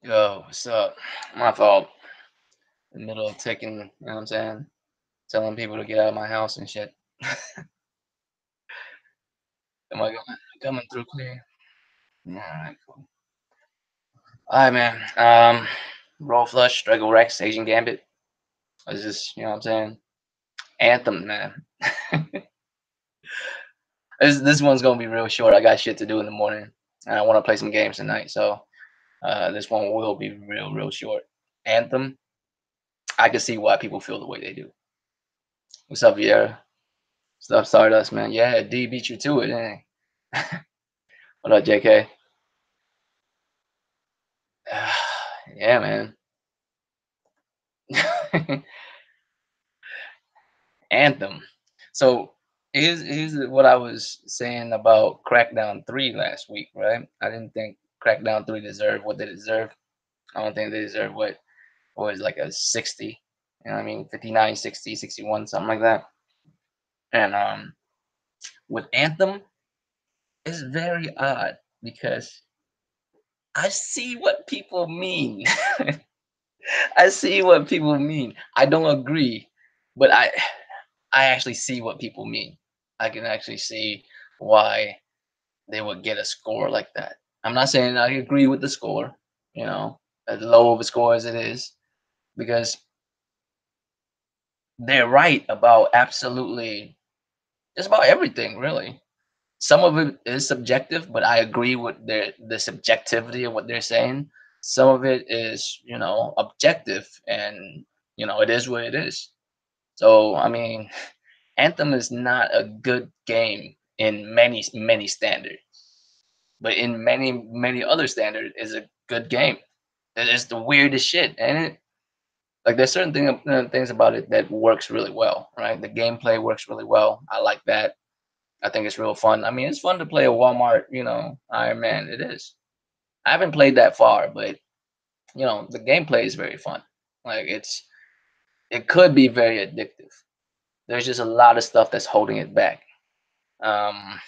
Yo, what's up? My fault. In the middle of taking, you know what I'm saying? Telling people to get out of my house and shit. Am I coming through clear? Yeah, alright, cool. Alright, man. Roll Flush, Struggle Rex, Asian Gambit. It's just, you know what I'm saying? Anthem, man. This one's gonna be real short. I got shit to do in the morning, and I want to play some games tonight. So this one will be real short. Anthem. I can see why people feel the way they do. What's up, Vieira? Stuff Stardust, man. Yeah, D beat you to it, eh? What up, JK? Yeah, man. Anthem. So here's what I was saying about Crackdown 3 last week, right? I didn't think Crackdown 3 deserved what they deserve. I don't think they deserve what was like a 60. You know what I mean? 59, 60, 61, something like that. And with Anthem, it's very odd because I see what people mean. I see what people mean. I don't agree, but I actually see what people mean. I can actually see why they would get a score like that. I'm not saying I agree with the score, you know, as low of a score as it is, because they're right about absolutely just about everything, really. Some of it is subjective, but I agree with the subjectivity of what they're saying. Some of it is, objective, and it is what it is. So, I mean, Anthem is not a good game in many standards, but in many other standards, is a good game. It's the weirdest shit, and like there's certain things about it that works really well, right? The gameplay works really well. I like that. I think it's real fun. I mean, it's fun to play a Walmart, Iron Man. It is. I haven't played that far, but the gameplay is very fun. Like it could be very addictive. There's just a lot of stuff that's holding it back. Um,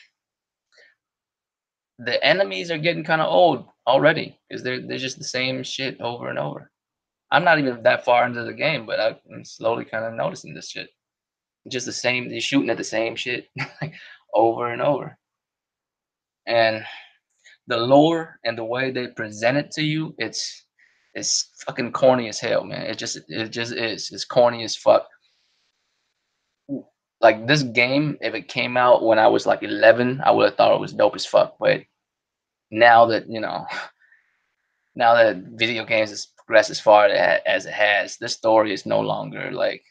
the enemies are getting kind of old already because they're just the same shit over and over. I'm not even that far into the game, but I'm slowly kind of noticing this shit. Just the same, they're shooting at the same shit like over and over. And the lore and the way they present it to you, it's fucking corny as hell, man. It just is. It's corny as fuck. Like this game, if it came out when I was like 11, I would have thought it was dope as fuck. But now that now that video games has progressed as far as it has, this story is no longer like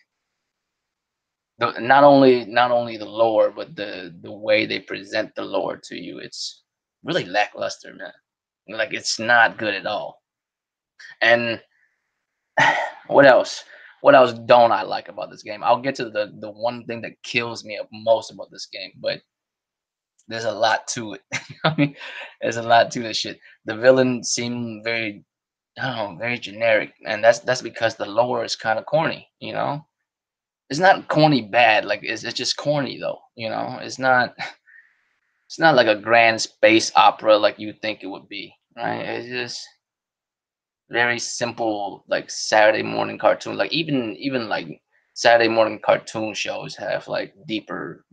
not only the lore, but the way they present the lore to you. It's really lackluster, man. Like it's not good at all. And what else? What else don't I like about this game? I'll get to the one thing that kills me most about this game, but there's a lot to it. I mean, there's a lot to this shit. The villain seemed very, I don't know, very generic, and that's because the lore is kind of corny. It's not corny bad, like it's just corny though. It's not like a grand space opera like you think it would be, right? It's just very simple, like Saturday morning cartoon. Like even like Saturday morning cartoon shows have like deeper,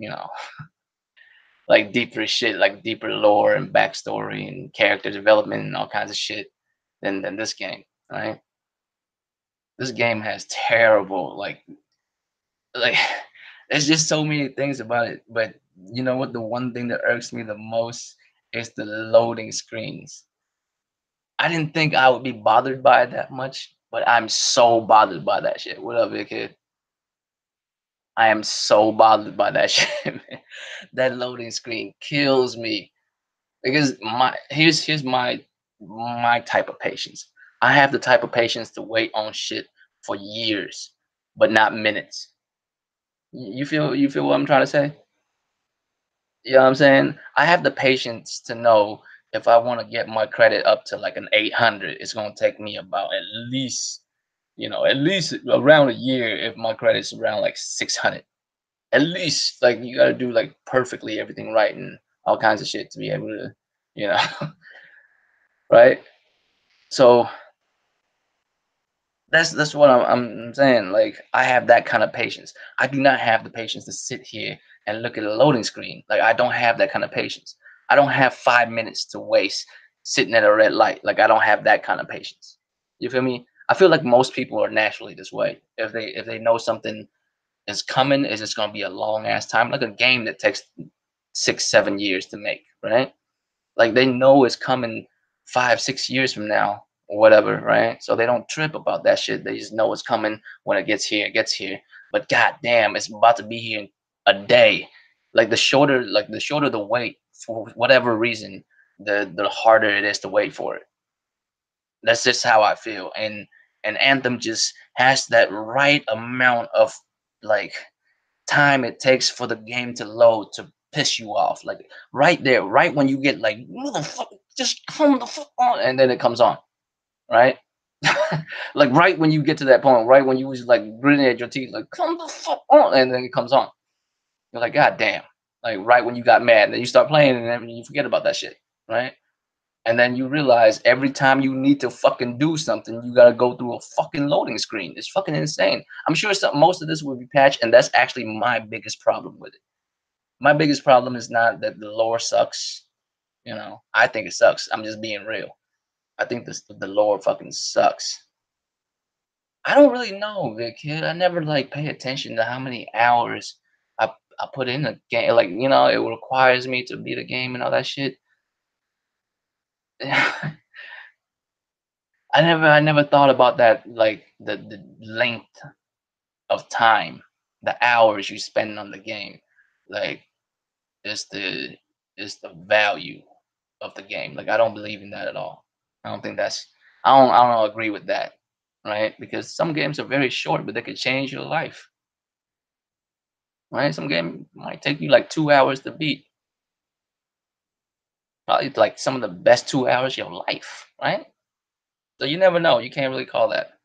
like deeper shit, like deeper lore and backstory and character development and all kinds of shit than this game, right? This game has terrible like there's just so many things about it. But you know what? The one thing that irks me the most is the loading screens. I didn't think I would be bothered by it that much, but I'm so bothered by that shit. What up, big kid? I am so bothered by that shit, man. That loading screen kills me because here's my type of patience. I have the type of patience to wait on shit for years, but not minutes. You feel what I'm trying to say? You know what I'm saying? I have the patience to know if I want to get my credit up to like an 800, it's gonna take me about at least around a year if my credit's around like 600. At least like you gotta do like perfectly everything right and all kinds of shit to be able to, you know, right? So That's what I'm saying. Like I have that kind of patience. I do not have the patience to sit here and look at a loading screen. Like I don't have that kind of patience. I don't have 5 minutes to waste sitting at a red light. Like I don't have that kind of patience. You feel me? I feel like most people are naturally this way. If they know something is coming, is just gonna be a long ass time, like a game that takes 6 7 years to make, right? Like they know it's coming 5 6 years from now or whatever, right? So they don't trip about that shit. They just know it's coming. When it gets here, it gets here. But god damn, it's about to be here in a day. Like the shorter the wait, for whatever reason, the harder it is to wait for it. That's just how I feel. And Anthem just has that right amount of like time it takes for the game to load to piss you off. Like right there, right when you get like, motherfucker, just come the fuck on, and then it comes on, right? Like right when you get to that point, right when you was like gritting at your teeth, like come the fuck on, and then it comes on. You're like, God damn. Like right when you got mad, then you start playing and then you forget about that shit, right? And then you realize every time you need to fucking do something, you gotta go through a fucking loading screen. It's fucking insane. I'm sure most of this will be patched, and that's actually my biggest problem with it. My biggest problem is not that the lore sucks. I think it sucks. I'm just being real. I think the lore fucking sucks. I don't really know, the kid. I never like pay attention to how many hours I put in a game. Like it requires me to beat a game and all that shit. I never thought about that, like the length of time, the hours you spend on the game. Like it's the value of the game. Like I don't believe in that at all. I don't think that's I don't agree with that, right? Because some games are very short, but they could change your life, right? Some game might take you like 2 hours to beat. Probably like some of the best 2 hours of your life, right? So you never know. You can't really call that.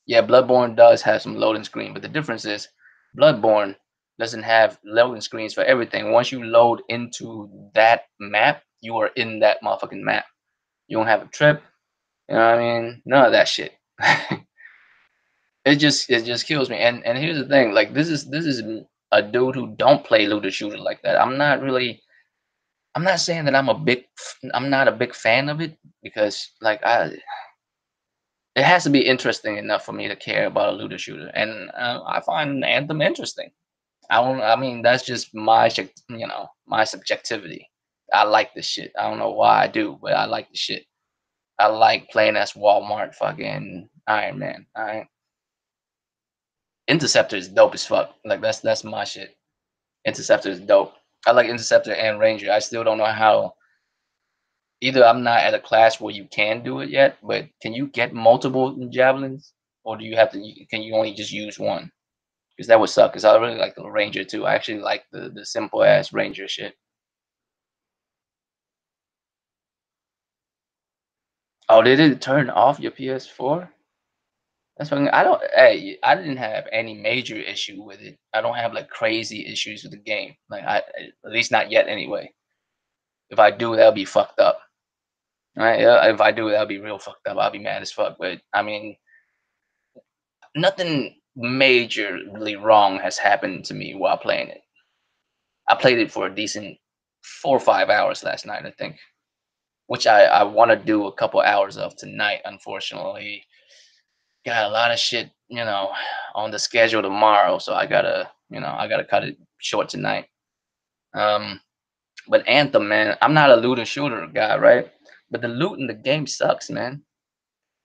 Yeah, Bloodborne does have some loading screen, but the difference is Bloodborne doesn't have loading screens for everything. Once you load into that map, you are in that motherfucking map. You don't have a trip. You know what I mean? None of that shit. It just kills me. And here's the thing, like this is a dude who don't play looter shooter like that. I'm not saying that I'm not a big fan of it because like it has to be interesting enough for me to care about a looter shooter, and I find Anthem interesting. I mean, that's just my subjectivity. I like this shit. I don't know why I do, but I like the shit. I like playing as Walmart fucking Iron Man. All right, Interceptor is dope as fuck. Like that's my shit. Interceptor is dope. I like Interceptor and Ranger. I still don't know how. Either I'm not at a class where you can do it yet, but can you get multiple javelins, or do you have to? Can you only just use one? Because that would suck. Because I really like the Ranger too. I actually like the simple ass Ranger shit. Oh, did it turn off your PS4? That's fucking. I don't. Hey, I didn't have any major issue with it. I don't have like crazy issues with the game. Like at least not yet anyway. If I do, that'll be fucked up. Right? Yeah, if I do, that'll be real fucked up. I'll be mad as fuck. But I mean, nothing majorly wrong has happened to me while playing it. I played it for a decent 4 or 5 hours last night, I think, which I want to do a couple hours of tonight. Unfortunately, got a lot of shit, on the schedule tomorrow, so I gotta cut it short tonight. Um, but Anthem, man, I'm not a looter shooter guy, right? But the loot in the game sucks, man.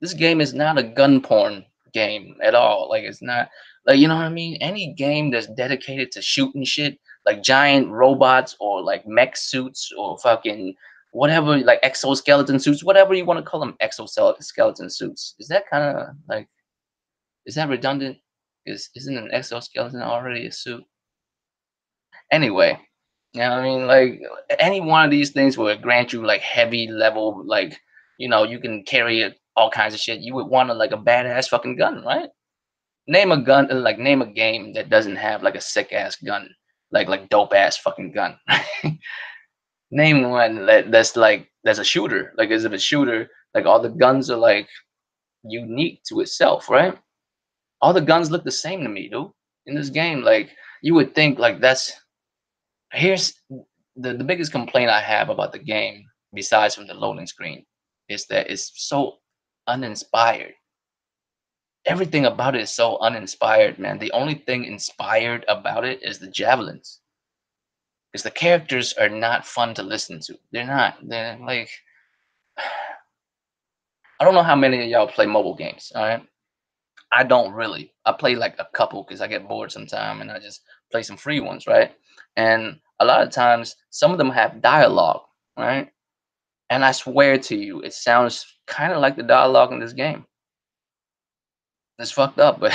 This game is not a gun porn game at all. Like it's not like you know what I mean? Any game that's dedicated to shooting shit, like giant robots or like mech suits or fucking whatever, like exoskeleton suits, whatever you want to call them, exoskeleton suits. Is that kind of like is that redundant? Isn't an exoskeleton already a suit? Anyway, you know what I mean? Like any one of these things will grant you like heavy level, like you can carry it, all kinds of shit. You would want like a badass fucking gun, right? Name a gun, like name a game that doesn't have like a sick ass gun, like dope ass fucking gun. Name one that's like that's a shooter. Like is it a shooter? Like all the guns are like unique to itself, right? All the guns look the same to me, dude. In this game, like you would think like that's here's the biggest complaint I have about the game, besides from the loading screen, is that it's so uninspired. Everything about it is so uninspired, man. The only thing inspired about it is the javelins. Because the characters are not fun to listen to. They're not. They're like I don't know how many of y'all play mobile games. All right. I don't really. I play like a couple because I get bored sometime and I just play some free ones, right? And a lot of times some of them have dialogue, right? And I swear to you, it sounds kind of like the dialogue in this game. It's fucked up, but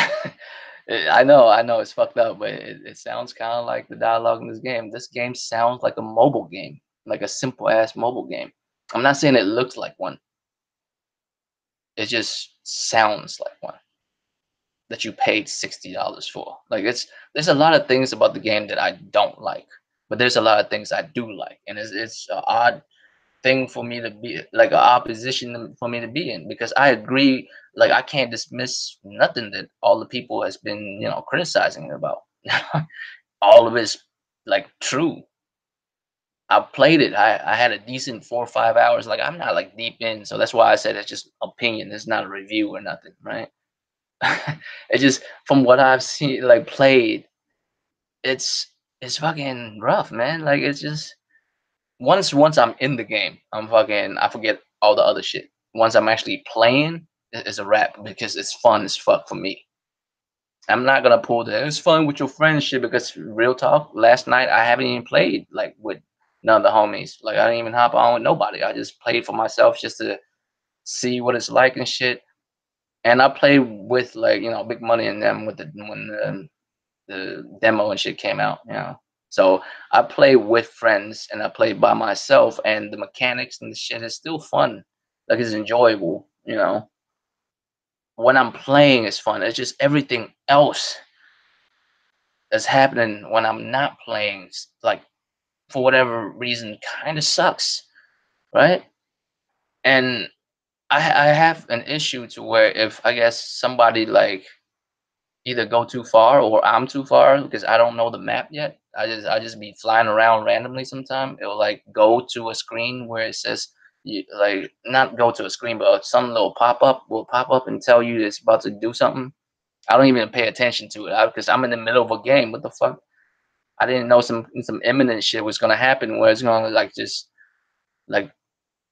I know it's fucked up, but it sounds kind of like the dialogue in this game. This game sounds like a mobile game, like a simple ass mobile game. I'm not saying it looks like one. It just sounds like one that you paid $60 for. Like there's a lot of things about the game that I don't like, but there's a lot of things I do like, and it's an odd thing for me to be like an opposition for me to be in because I agree. Like I can't dismiss nothing that all the people has been criticizing it about. All of it's like true. I played it. I had a decent 4 or 5 hours. Like I'm not like deep in, so that's why I said it's just opinion. It's not a review or nothing, right? It just from what I've seen, like played, it's it's fucking rough, man. Like it's just once I'm in the game, I forget all the other shit. Once I'm actually playing, it's a wrap because it's fun as fuck for me. I'm not gonna pull the it's fun with your friends shit because real talk, last night I haven't even played like with none of the homies. Like I didn't even hop on with nobody. I just played for myself just to see what it's like and shit. And I played with like big money in them with the demo and shit came out. So I play with friends and I play by myself, and the mechanics and the shit is still fun. Like it's enjoyable. When I'm playing, it's fun. It's just everything else that's happening when I'm not playing, like for whatever reason, kind of sucks, right? And I have an issue to where if I guess somebody like either go too far or I'm too far because I don't know the map yet. I just be flying around randomly sometime. It'll like go to a screen where it says like not go to a screen, but some little pop up will pop up and tell you it's about to do something. I don't even pay attention to it because I'm in the middle of a game. What the fuck? I didn't know some imminent shit was gonna happen where it's gonna like just like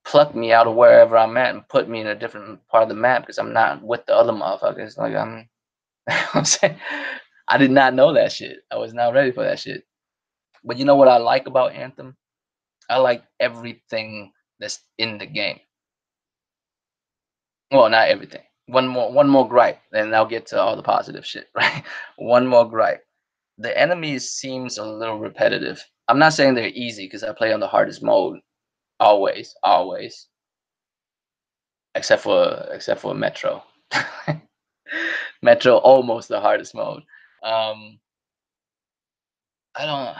pluck me out of wherever I'm at and put me in a different part of the map because I'm not with the other motherfuckers. Like I'm saying I did not know that shit. I was not ready for that shit. But you know what I like about Anthem? I like everything that's in the game. Well, not everything. One more gripe, and I'll get to all the positive shit, right? One more gripe. The enemies seems a little repetitive. I'm not saying they're easy because I play on the hardest mode always, always, except for Metro. Metro almost the hardest mode. Um, I don't.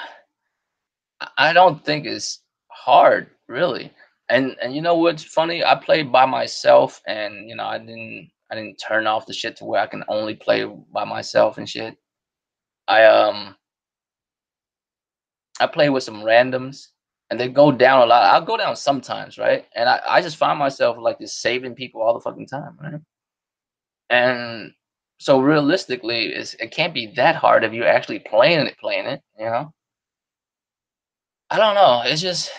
I don't think it's hard, really. And you know what's funny? I played by myself, and I didn't turn off the shit to where I can only play by myself and shit. I play with some randoms, and they go down a lot. I'll go down sometimes, right? And I just find myself like just saving people all the fucking time, right? And so realistically, it can't be that hard if you're actually playing it. I don't know. It's just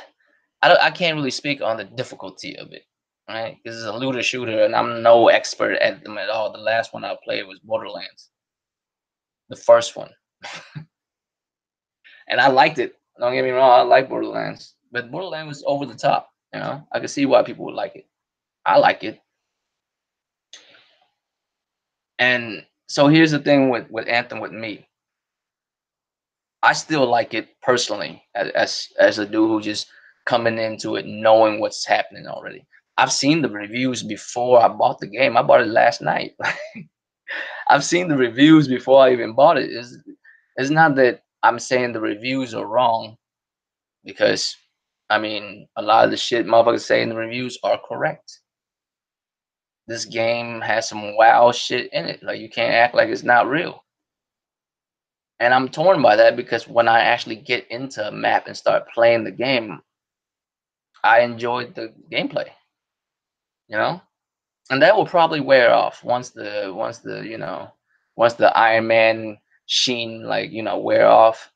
I can't really speak on the difficulty of it, right? Because it's a looter shooter, and I'm no expert at them at all. The last one I played was Borderlands, the first one, and I liked it. Don't get me wrong, I like Borderlands, but Borderlands was over the top. I can see why people would like it. I like it, and so here's the thing with Anthem with me. I still like it personally as a dude who just coming into it knowing what's happening already. I've seen the reviews before I bought the game. I bought it last night. I've seen the reviews before I even bought it. It's not that I'm saying the reviews are wrong because I mean a lot of the shit motherfuckers say in the reviews are correct. this game has some wow shit in it. Like you can't act like it's not real. And I'm torn by that because when I actually get into a map and start playing the game, I enjoyed the gameplay, you know? And that will probably wear off once the Iron Man sheen wear off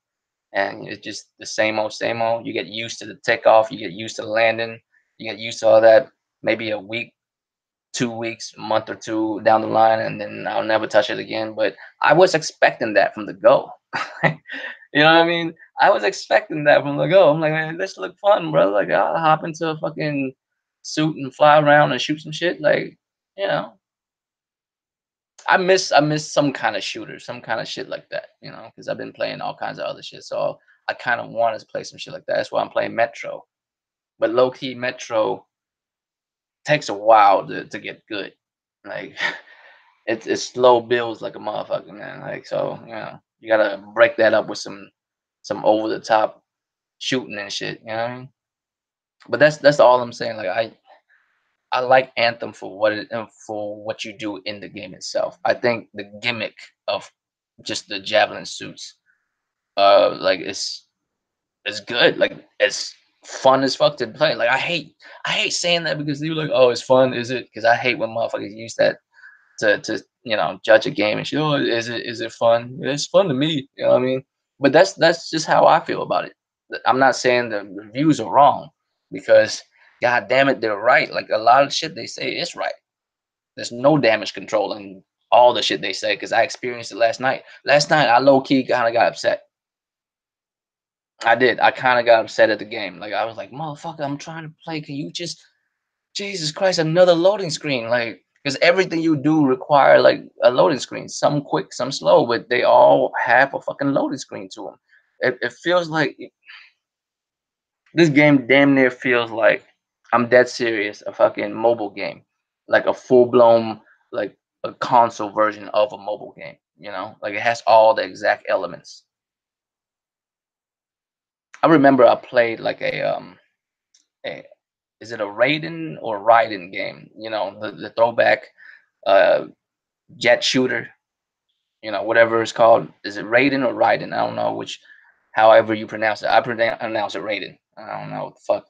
and it's just the same old. You get used to the takeoff, you get used to the landing, you get used to all that. Maybe a week, 2 weeks, a month or two down the line, and then I'll never touch it again. But I was expecting that from the go. You know what I mean? I was expecting that from the go. I'm like, man, this look fun, bro. Like, I'll hop into a fucking suit and fly around and shoot some shit. Like, you know, I miss some kind of shooter, some kind of shit like that. Because I've been playing all kinds of other shit. So I kind of want to play some shit like that. That's why I'm playing Metro. But low key, Metro takes a while to get good. Like, it's slow builds like a motherfucker, man. Like, so you gotta break that up with some over the top shooting and shit. You know what I mean? But that's all I'm saying. Like, I like Anthem for what it and for what you do in the game itself. I think the gimmick of just the javelin suits, like it's good. Like it's fun as fuck to play. Like I hate saying that because you're like, oh, it's fun, is it? Because I hate when motherfuckers use that to judge a game and shit. Oh, is it fun? Yeah, it's fun to me. You know what I mean? But that's just how I feel about it. I'm not saying the reviews are wrong because god damn it, they're right. Like a lot of shit they say is right. There's no damage control in all the shit they say because I experienced it last night. Last night I low key kind of got upset. I did. I kind of got upset at the game. Like I was like, motherfucker, I'm trying to play. Can you just Jesus Christ, another loading screen. Like, because everything you do require like a loading screen. Some quick, some slow, but they all have a fucking loading screen to them. It feels like this game damn near feels like I'm dead serious. A fucking mobile game, like a full blown like a console version of a mobile game. Like it has all the exact elements. I remember I played like a is it a Raiden or Raiden game? The throwback uh jet shooter, whatever it's called. Is it Raiden or Raiden? I don't know which, however you pronounce it. I pronounce it Raiden. I don't know what the fuck.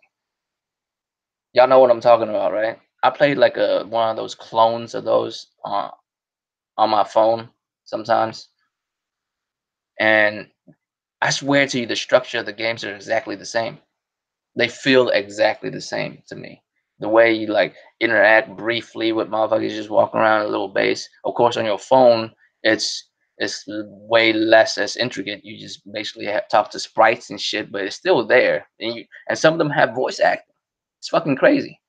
Y'all know what I'm talking about, right? I played like a one of those clones of those on my phone sometimes, and I swear to you, the structure of the games are exactly the same. They feel exactly the same to me. The way you like interact briefly with motherfuckers just walking around a little base. Of course, on your phone, it's way less as intricate. You just basically have talk to sprites and shit, but it's still there. And some of them have voice acting. It's fucking crazy.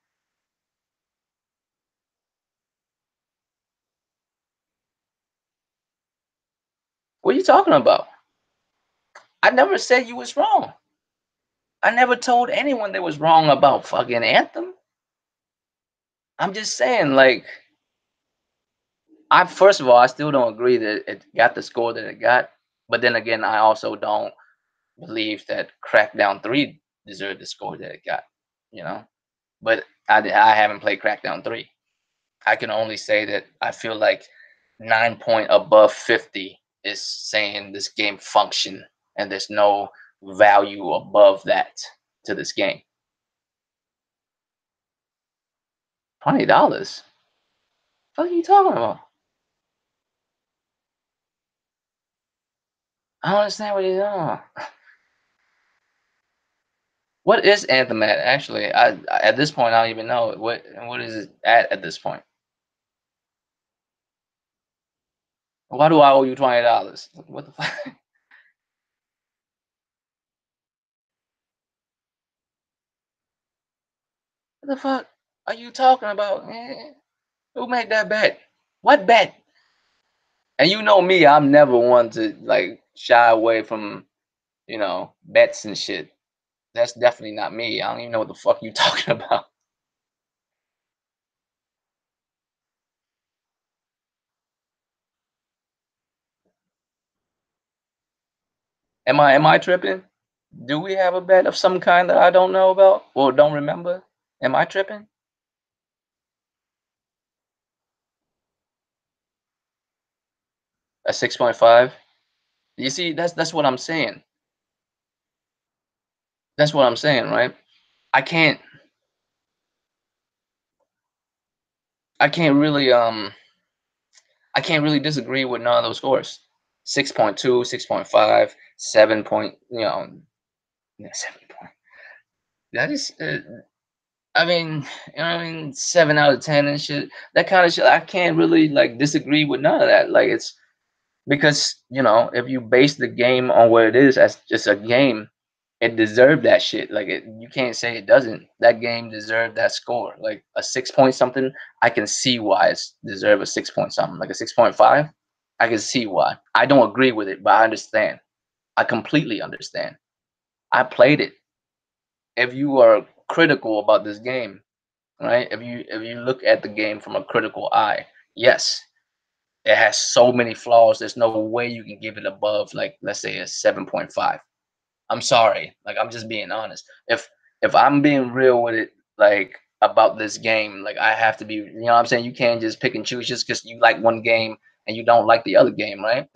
What are you talking about? I never said you was wrong. I never told anyone they was wrong about fucking Anthem. I'm just saying, like, I first of all, I still don't agree that it got the score that it got. But then again, I also don't believe that Crackdown 3 deserved the score that it got, you know? But I haven't played Crackdown 3. I can only say that I feel like 9 point above 50 is saying this game function and there's no value above that to this game. $20? What are you talking about? I don't understand what you're talking about. What is Anthem at? Actually, at this point I don't even know what is it at this point. Why do I owe you $20? What the fuck? What the fuck are you talking about, man? Who made that bet? What bet? And you know me, I'm never one to like shy away from bets and shit. That's definitely not me. I don't even know what the fuck you talking about. Am I tripping? Do we have a bet of some kind that I don't know about or don't remember? Am I tripping? A 6.5. You see, that's what I'm saying. That's what I'm saying, right? I can't I can't really I can't really disagree with none of those scores. 6.2, 6.5, 7 point, yeah, 7 point. That is I mean, you know what I mean, 7 out of 10 and shit. That kind of shit I can't really like disagree with none of that. Like it's because, if you base the game on what it is as just a game, it deserved that shit. Like you can't say it doesn't. That game deserved that score. Like a 6 point something, I can see why it's deserve a 6 point something. Like a 6.5, I can see why. I don't agree with it, but I understand. I completely understand. I played it. If you are critical about this game, right? If you look at the game from a critical eye, yes, it has so many flaws. There's no way you can give it above, like, let's say, a 7.5. I'm sorry. Like, I'm just being honest. If I'm being real with it, like, about this game, like, I have to be, you know what I'm saying? You can't just pick and choose just because you like one game and you don't like the other game, right?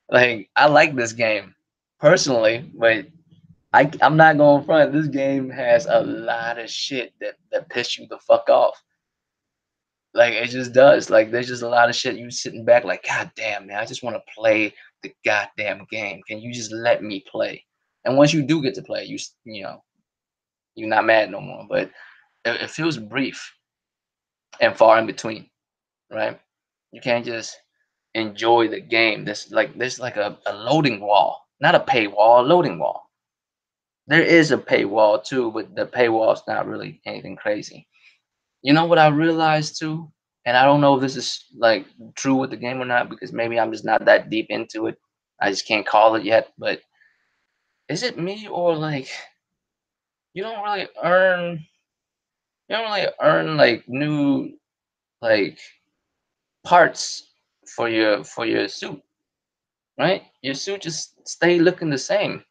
Like, I like this game personally, but I'm not going front. This game has a lot of shit that piss you the fuck off. Like it just does. Like there's just a lot of shit you sitting back like, God damn, man, I just want to play the goddamn game. Can you just let me play? And once you do get to play, you're not mad no more. But it feels brief and far in between, right? You can't just enjoy the game. There's like a loading wall, not a paywall, a loading wall. There is a paywall too, but the paywall's not really anything crazy. You know what I realized too? And I don't know if this is like true with the game or not because maybe I'm just not that deep into it. I just can't call it yet. But is it me or like you don't really earn you don't really earn like new like parts for your suit, right? Your suit just stay looking the same.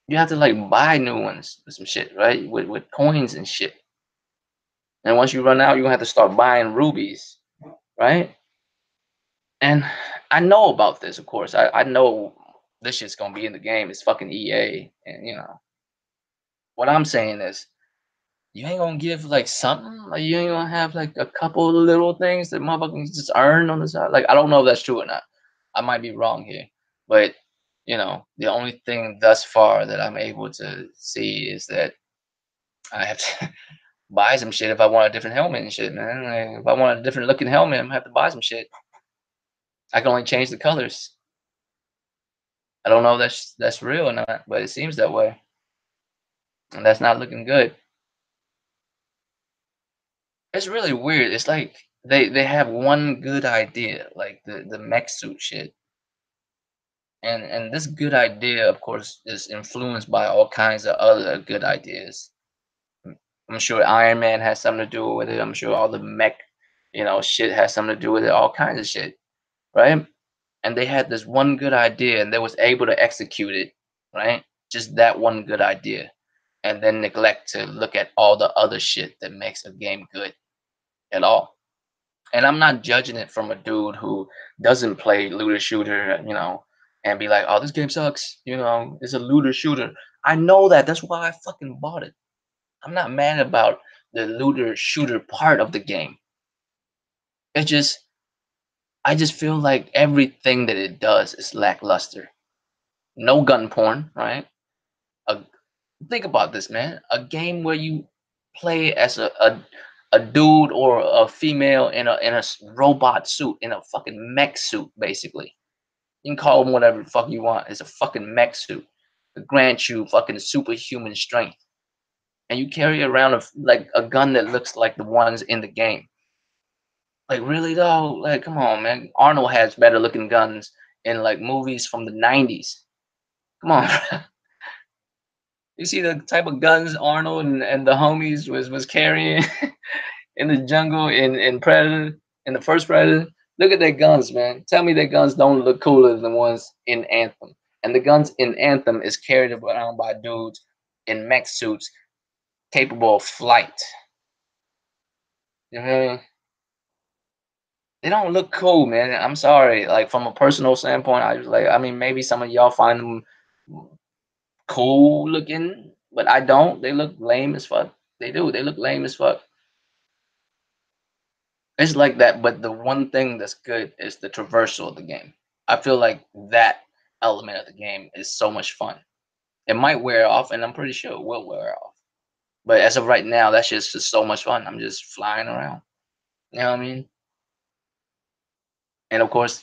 You have to like buy new ones with some shit, right? With coins and shit. And once you run out, you're gonna have to start buying rubies, right? And I know about this, of course. I know this shit's gonna be in the game. It's fucking EA, and what I'm saying is, you ain't gonna give like something. Like you ain't gonna have like a couple of little things that motherfuckers just earn on the side. Like I don't know if that's true or not. I might be wrong here, but the only thing thus far that I'm able to see is that I have to buy some shit if I want a different helmet and shit, man. Like, if I want a different looking helmet, I'm gonna have to buy some shit. I can only change the colors. I don't know if that's real or not, but it seems that way, and that's not looking good. It's really weird. It's like they have one good idea, like the mech suit shit, and this good idea, of course, is influenced by all kinds of other good ideas. I'm sure Iron Man has something to do with it. I'm sure all the mech, shit has something to do with it. All kinds of shit, right? And they had this one good idea, and they was able to execute it, right? Just that one good idea and then neglect to look at all the other shit that makes a game good at all. And I'm not judging it from a dude who doesn't play looter shooter, and be like, "Oh, this game sucks." It's a looter shooter. I know that. That's why I fucking bought it. I'm not mad about the looter shooter part of the game. It's just I just feel like everything that it does is lackluster. No gun porn, right? A Think about this, man. A game where you play as a dude or a female in a robot suit, in a fucking mech suit, basically. You can call them whatever the fuck you want. It's a fucking mech suit that grants you fucking superhuman strength, and you carry around like a gun that looks like the ones in the game. Like really though, like come on, man. Arnold has better looking guns in like movies from the '90s. Come on. You see the type of guns Arnold and the homies was carrying in the jungle in Predator, in the first Predator. Look at their guns, man. Tell me their guns don't look cooler than the ones in Anthem. And the guns in Anthem is carried around by dudes in mech suits capable of flight. You know what I mean? They don't look cool, man. I'm sorry. Like from a personal standpoint, I was like, I mean, maybe some of y'all find them cool looking, but I don't. They look lame as fuck. They do. They look lame as fuck. It's like that, but the one thing that's good is the traversal of the game. I feel like that element of the game is so much fun. It might wear off, and I'm pretty sure it will wear off. But as of right now, that shit's just so much fun. I'm just flying around. You know what I mean? And of course,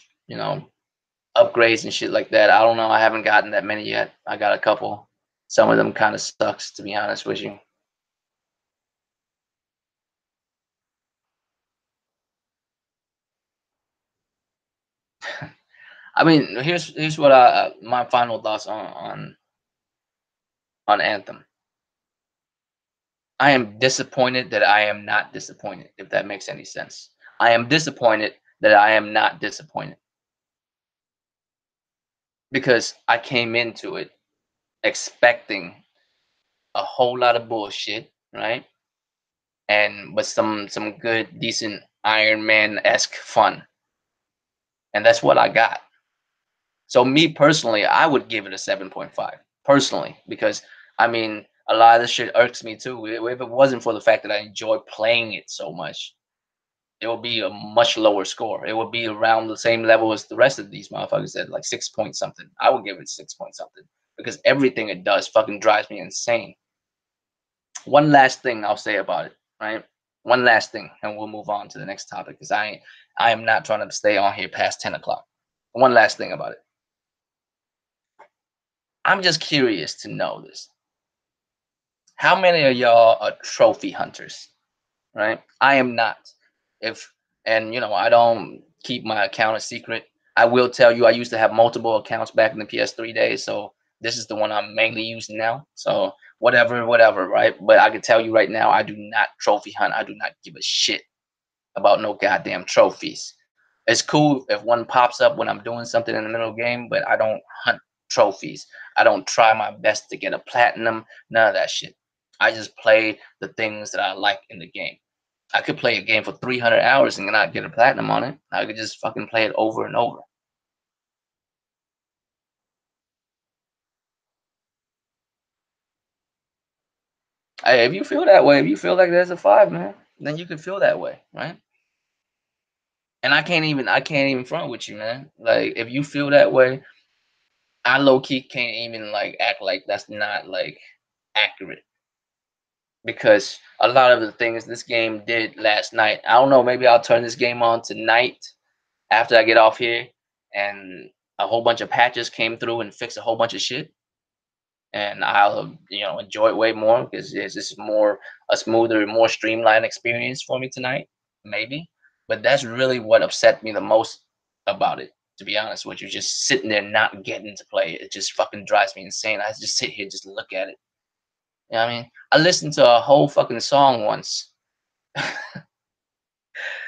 upgrades and shit like that. I don't know. I haven't gotten that many yet. I got a couple. Some of them kind of sucks, to be honest with you. I mean, here's what my final thoughts on Anthem. I am disappointed that I am not disappointed, if that makes any sense. I am disappointed that I am not disappointed because I came into it expecting a whole lot of bullshit, right? And but some good, decent Iron Man esque fun, and that's what I got. So me personally, I would give it a 7.5 personally because I mean a lot of this shit irks me too. If it wasn't for the fact that I enjoy playing it so much, it would be a much lower score. It would be around the same level as the rest of these motherfuckers at like 6 point something. I would give it 6 point something because everything it does fucking drives me insane. One last thing I'll say about it, right? One last thing, and we'll move on to the next topic because I am not trying to stay on here past 10 o'clock. One last thing about it. I'm just curious to know this. How many of y'all are trophy hunters? Right? I am not. If and I don't keep my account a secret. I will tell you I used to have multiple accounts back in the PS3 days, so this is the one I'm mainly using now. So whatever, right? But I can tell you right now, I do not trophy hunt. I do not give a shit about no goddamn trophies. It's cool if one pops up when I'm doing something in the middle of the game, but I don't hunt trophies. I don't try my best to get a platinum, none of that shit. I just play the things that I like in the game. I could play a game for 300 hours and not get a platinum on it. I could just fucking play it over and over. Hey, if you feel that way, if you feel like there's a five, man, then you can feel that way, right? And I can't even front with you, man. Like if you feel that way, I low key can't even like act like that's not like accurate because a lot of the things this game did last night. I don't know. Maybe I'll turn this game on tonight after I get off here, and a whole bunch of patches came through and fixed a whole bunch of shit, and I'll enjoy it way more because it's just more a smoother, more streamlined experience for me tonight. Maybe, but that's really what upset me the most about it. To be honest with you, just sitting there not getting to play it, it just fucking drives me insane. I just sit here, just look at it. You know what I mean? I listened to a whole fucking song once.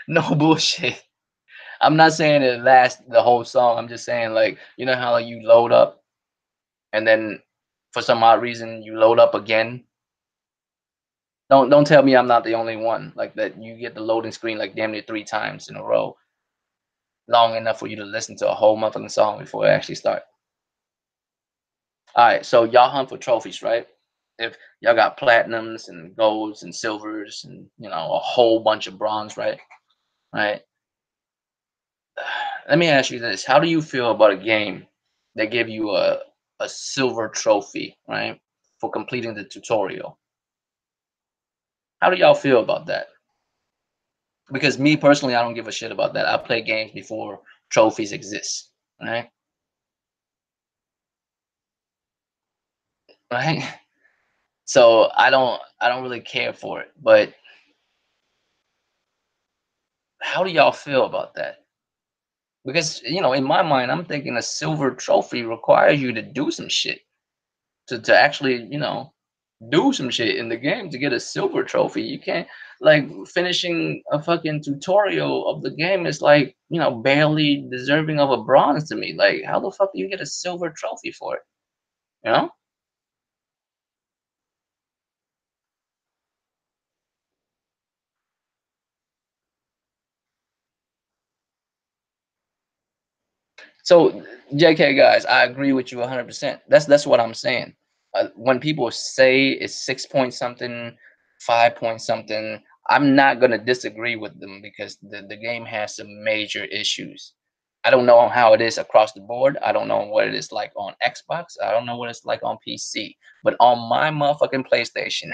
No bullshit. I'm not saying it lasts the whole song. I'm just saying like how like, you load up and then for some odd reason you load up again. Don't tell me I'm not the only one like that. You get the loading screen like damn near 3 times in a row, long enough for you to listen to a whole motherfucking song before it actually start. All right, so y'all hunt for trophies, right? If y'all got platinums and golds and silvers and a whole bunch of bronze, right? Right. Let me ask you this: how do you feel about a game that give you a silver trophy, right, for completing the tutorial? How do y'all feel about that? Because me personally, I don't give a shit about that. I play games before trophies exist, right? Right. So I don't really care for it. But how do y'all feel about that? Because in my mind, I'm thinking a silver trophy requires you to do some shit to actually do some shit in the game to get a silver trophy. You can't like finishing a fucking tutorial of the game is like barely deserving of a bronze to me. Like how the fuck do you get a silver trophy for it? You know? So, JK guys, I agree with you 100%. That's what I'm saying. When people say it's 6 point something, 5 point something, I'm not gonna disagree with them because the game has some major issues. I don't know how it is across the board. I don't know what it is like on Xbox. I don't know what it's like on PC. But on my motherfucking PlayStation,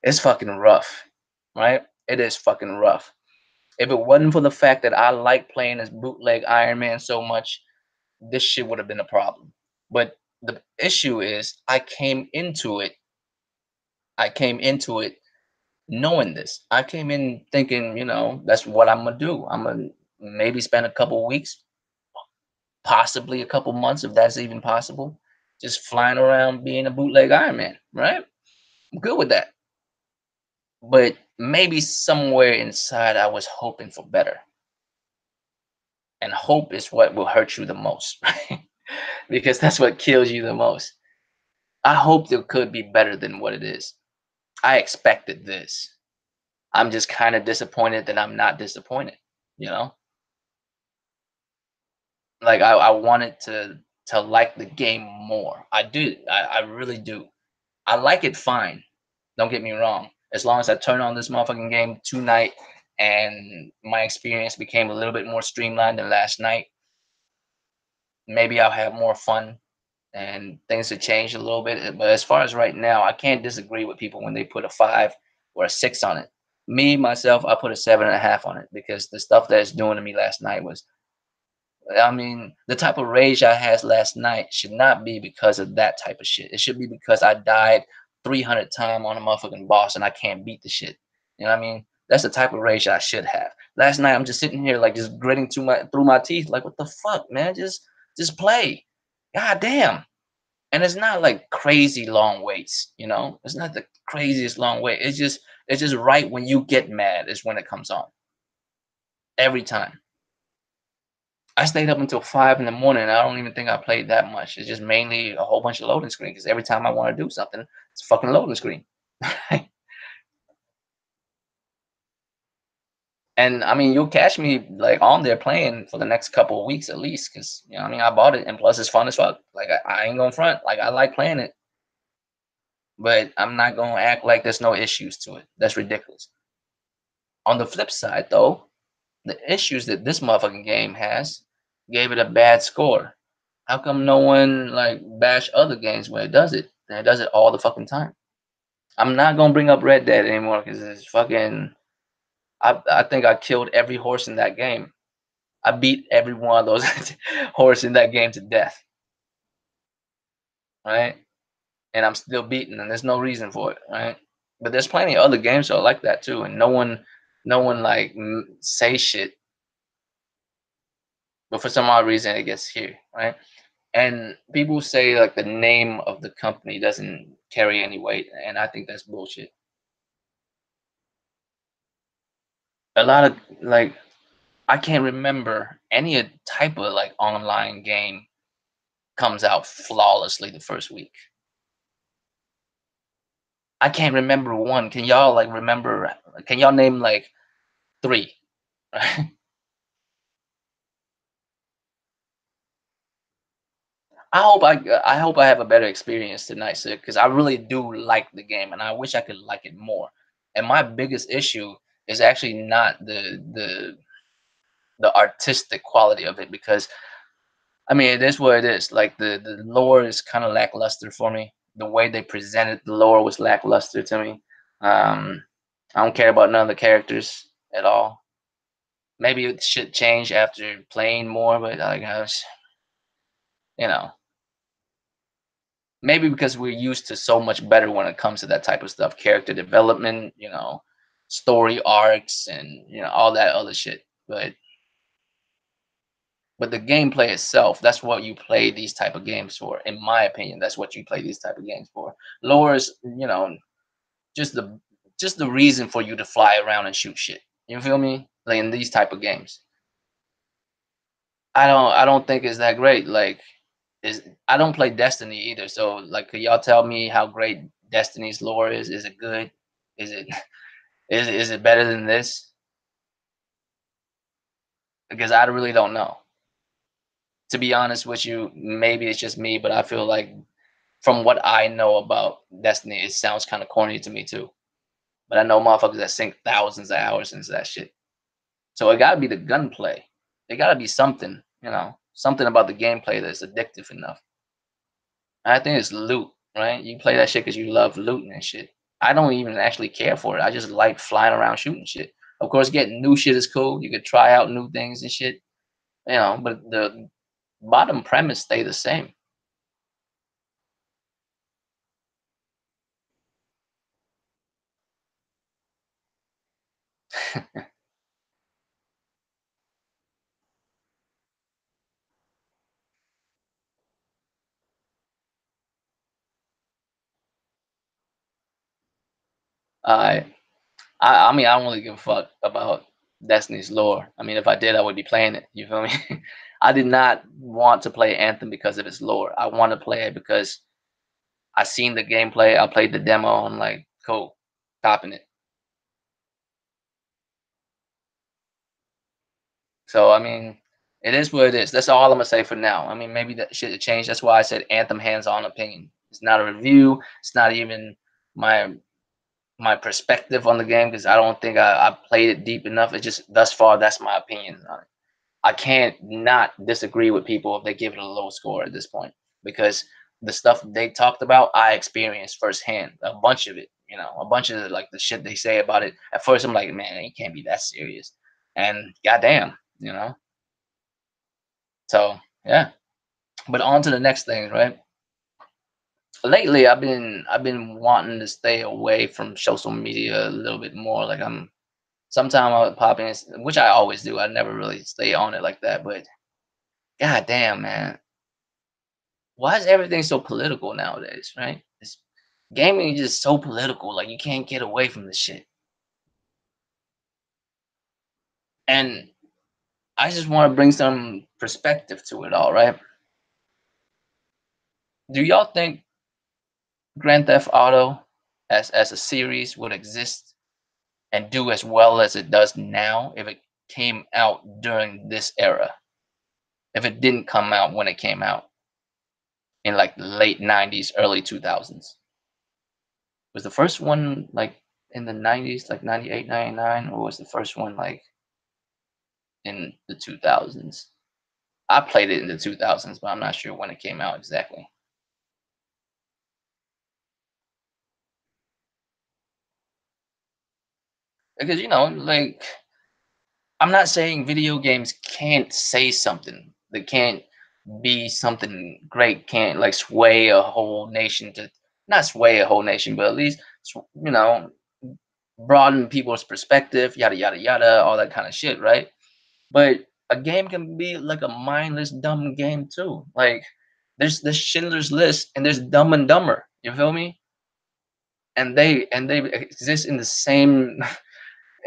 it's fucking rough, right? It is fucking rough. If it wasn't for the fact that I like playing as bootleg Iron Man so much, this shit would have been a problem. But the issue is I came into it knowing this. I came in thinking, that's what I'm gonna do. I'm gonna maybe spend a couple weeks, possibly a couple months, if that's even possible, just flying around being a bootleg Iron Man, right? I'm good with that. But maybe somewhere inside I was hoping for better. And hope is what will hurt you the most, right? Because that's what kills you the most. I hoped it could be better than what it is. I expected this. I'm just kind of disappointed that I'm not disappointed, you know? Like I wanted to like the game more. I do. I really do. I like it fine. Don't get me wrong. As long as I turn on this motherfucking game tonight and my experience became a little bit more streamlined than last night, maybe I'll have more fun and things have changed a little bit. But as far as right now, I can't disagree with people when they put a 5 or a 6 on it. Me myself, I put a 7.5 on it because the stuff that it's doing to me last night was, I mean, the type of rage I had last night should not be because of that type of shit. It should be because I died 300 times on a motherfucking boss and I can't beat the shit. You know what I mean? That's the type of rage I should have. Last night I'm just sitting here like just gritting through my teeth, like what the fuck, man? Just play. God damn. And it's not like crazy long waits. It's not the craziest long wait. It's just right when you get mad is when it comes on. Every time. I stayed up until 5 in the morning. And I don't even think I played that much. It's just mainly a whole bunch of loading screen because every time I want to do something, it's a fucking loading screen. And I mean, you'll catch me like on there playing for the next couple of weeks at least, because I mean, I bought it, and plus it's fun as fuck. Like I ain't gonna front, like I like playing it, but I'm not gonna act like there's no issues to it. That's ridiculous. On the flip side, though, the issues that this motherfucking game has gave it a bad score. How come no one like bash other games when it does it? And it does it all the fucking time. I'm not gonna bring up Red Dead anymore because it's fucking. I think I killed every horse in that game. I beat every one of those horse in that game to death, right? And I'm still beating, and there's no reason for it, right? But there's plenty of other games that are like that too, and no one like say shit, but for some odd reason it gets here, right? And people say like the name of the company doesn't carry any weight, and I think that's bullshit. A lot of like I can't remember any type of like online game comes out flawlessly the first week. I can't remember one. Can y'all like remember? Can y'all name like three? I hope I have a better experience tonight, sir, because I really do like the game, and I wish I could like it more. And my biggest issue is actually not the artistic quality of it, because I mean it is what it is. Like the lore is kind of lackluster for me. The way they presented the lore was lackluster to me. Um, I don't care about none of the characters at all. Maybe it should change after playing more, but like I was, you know, maybe because we're used to so much better when it comes to that type of stuff, character development, story arcs, and all that other shit. But the gameplay itself, that's what you play these type of games for. In my opinion, that's what you play these type of games for. Lore is, just the reason for you to fly around and shoot shit. You feel me? Like in these type of games. I don't think it's that great. Like is I don't play Destiny either. So like could y'all tell me how great Destiny's lore is? Is it good? Is it is it better than this? Because I really don't know. To be honest with you, maybe it's just me, but I feel like from what I know about Destiny, it sounds kind of corny to me too. But I know motherfuckers that sink thousands of hours into that shit. So it gotta be the gunplay. It gotta be something, something about the gameplay that's addictive enough. I think it's loot, right? You play that shit because you love looting and shit. I don't even actually care for it. I just like flying around shooting shit. Of course, getting new shit is cool. You could try out new things and shit, but the bottom premise stay the same. I, I mean, I don't really give a fuck about Destiny's lore. I mean, if I did, I would be playing it. You feel me? I did not want to play Anthem because of its lore. I want to play it because I seen the gameplay. I played the demo. I'm like, cool, topping it. So I mean, it is what it is. That's all I'm gonna say for now. I mean, maybe that shit change. That's why I said Anthem hands-on opinion. It's not a review. It's not even my my perspective on the game because I don't think I played it deep enough. It's just thus far that's my opinion on it. I can't not disagree with people if they give it a low score at this point because the stuff they talked about I experienced firsthand. A bunch of it, a bunch of like the shit they say about it. At first, I'm like, man, it can't be that serious. And goddamn, you know. So yeah. But on to the next thing, right? Lately, I've been wanting to stay away from social media a little bit more. Like sometimes I'll pop in, which I always do. I never really stay on it like that. But god damn, man, why is everything so political nowadays? Right? Gaming is just so political. Like you can't get away from this shit. And I just want to bring some perspective to it all. Right? Do y'all think Grand Theft Auto as a series would exist and do as well as it does now if it came out during this era? If it didn't come out when it came out in like the late 90s, early 2000s. Was the first one like in the 90s, like 98, 99, or was the first one like in the 2000s? I played it in the 2000s, but I'm not sure when it came out exactly. Because, like, I'm not saying video games can't say something. They can't be something great, can't like sway a whole nation to not sway a whole nation, but at least you know broaden people's perspective, yada yada yada, all that kind of shit, right? But a game can be like a mindless, dumb game too. Like there's Schindler's List and there's Dumb and Dumber. You feel me? And they exist in the same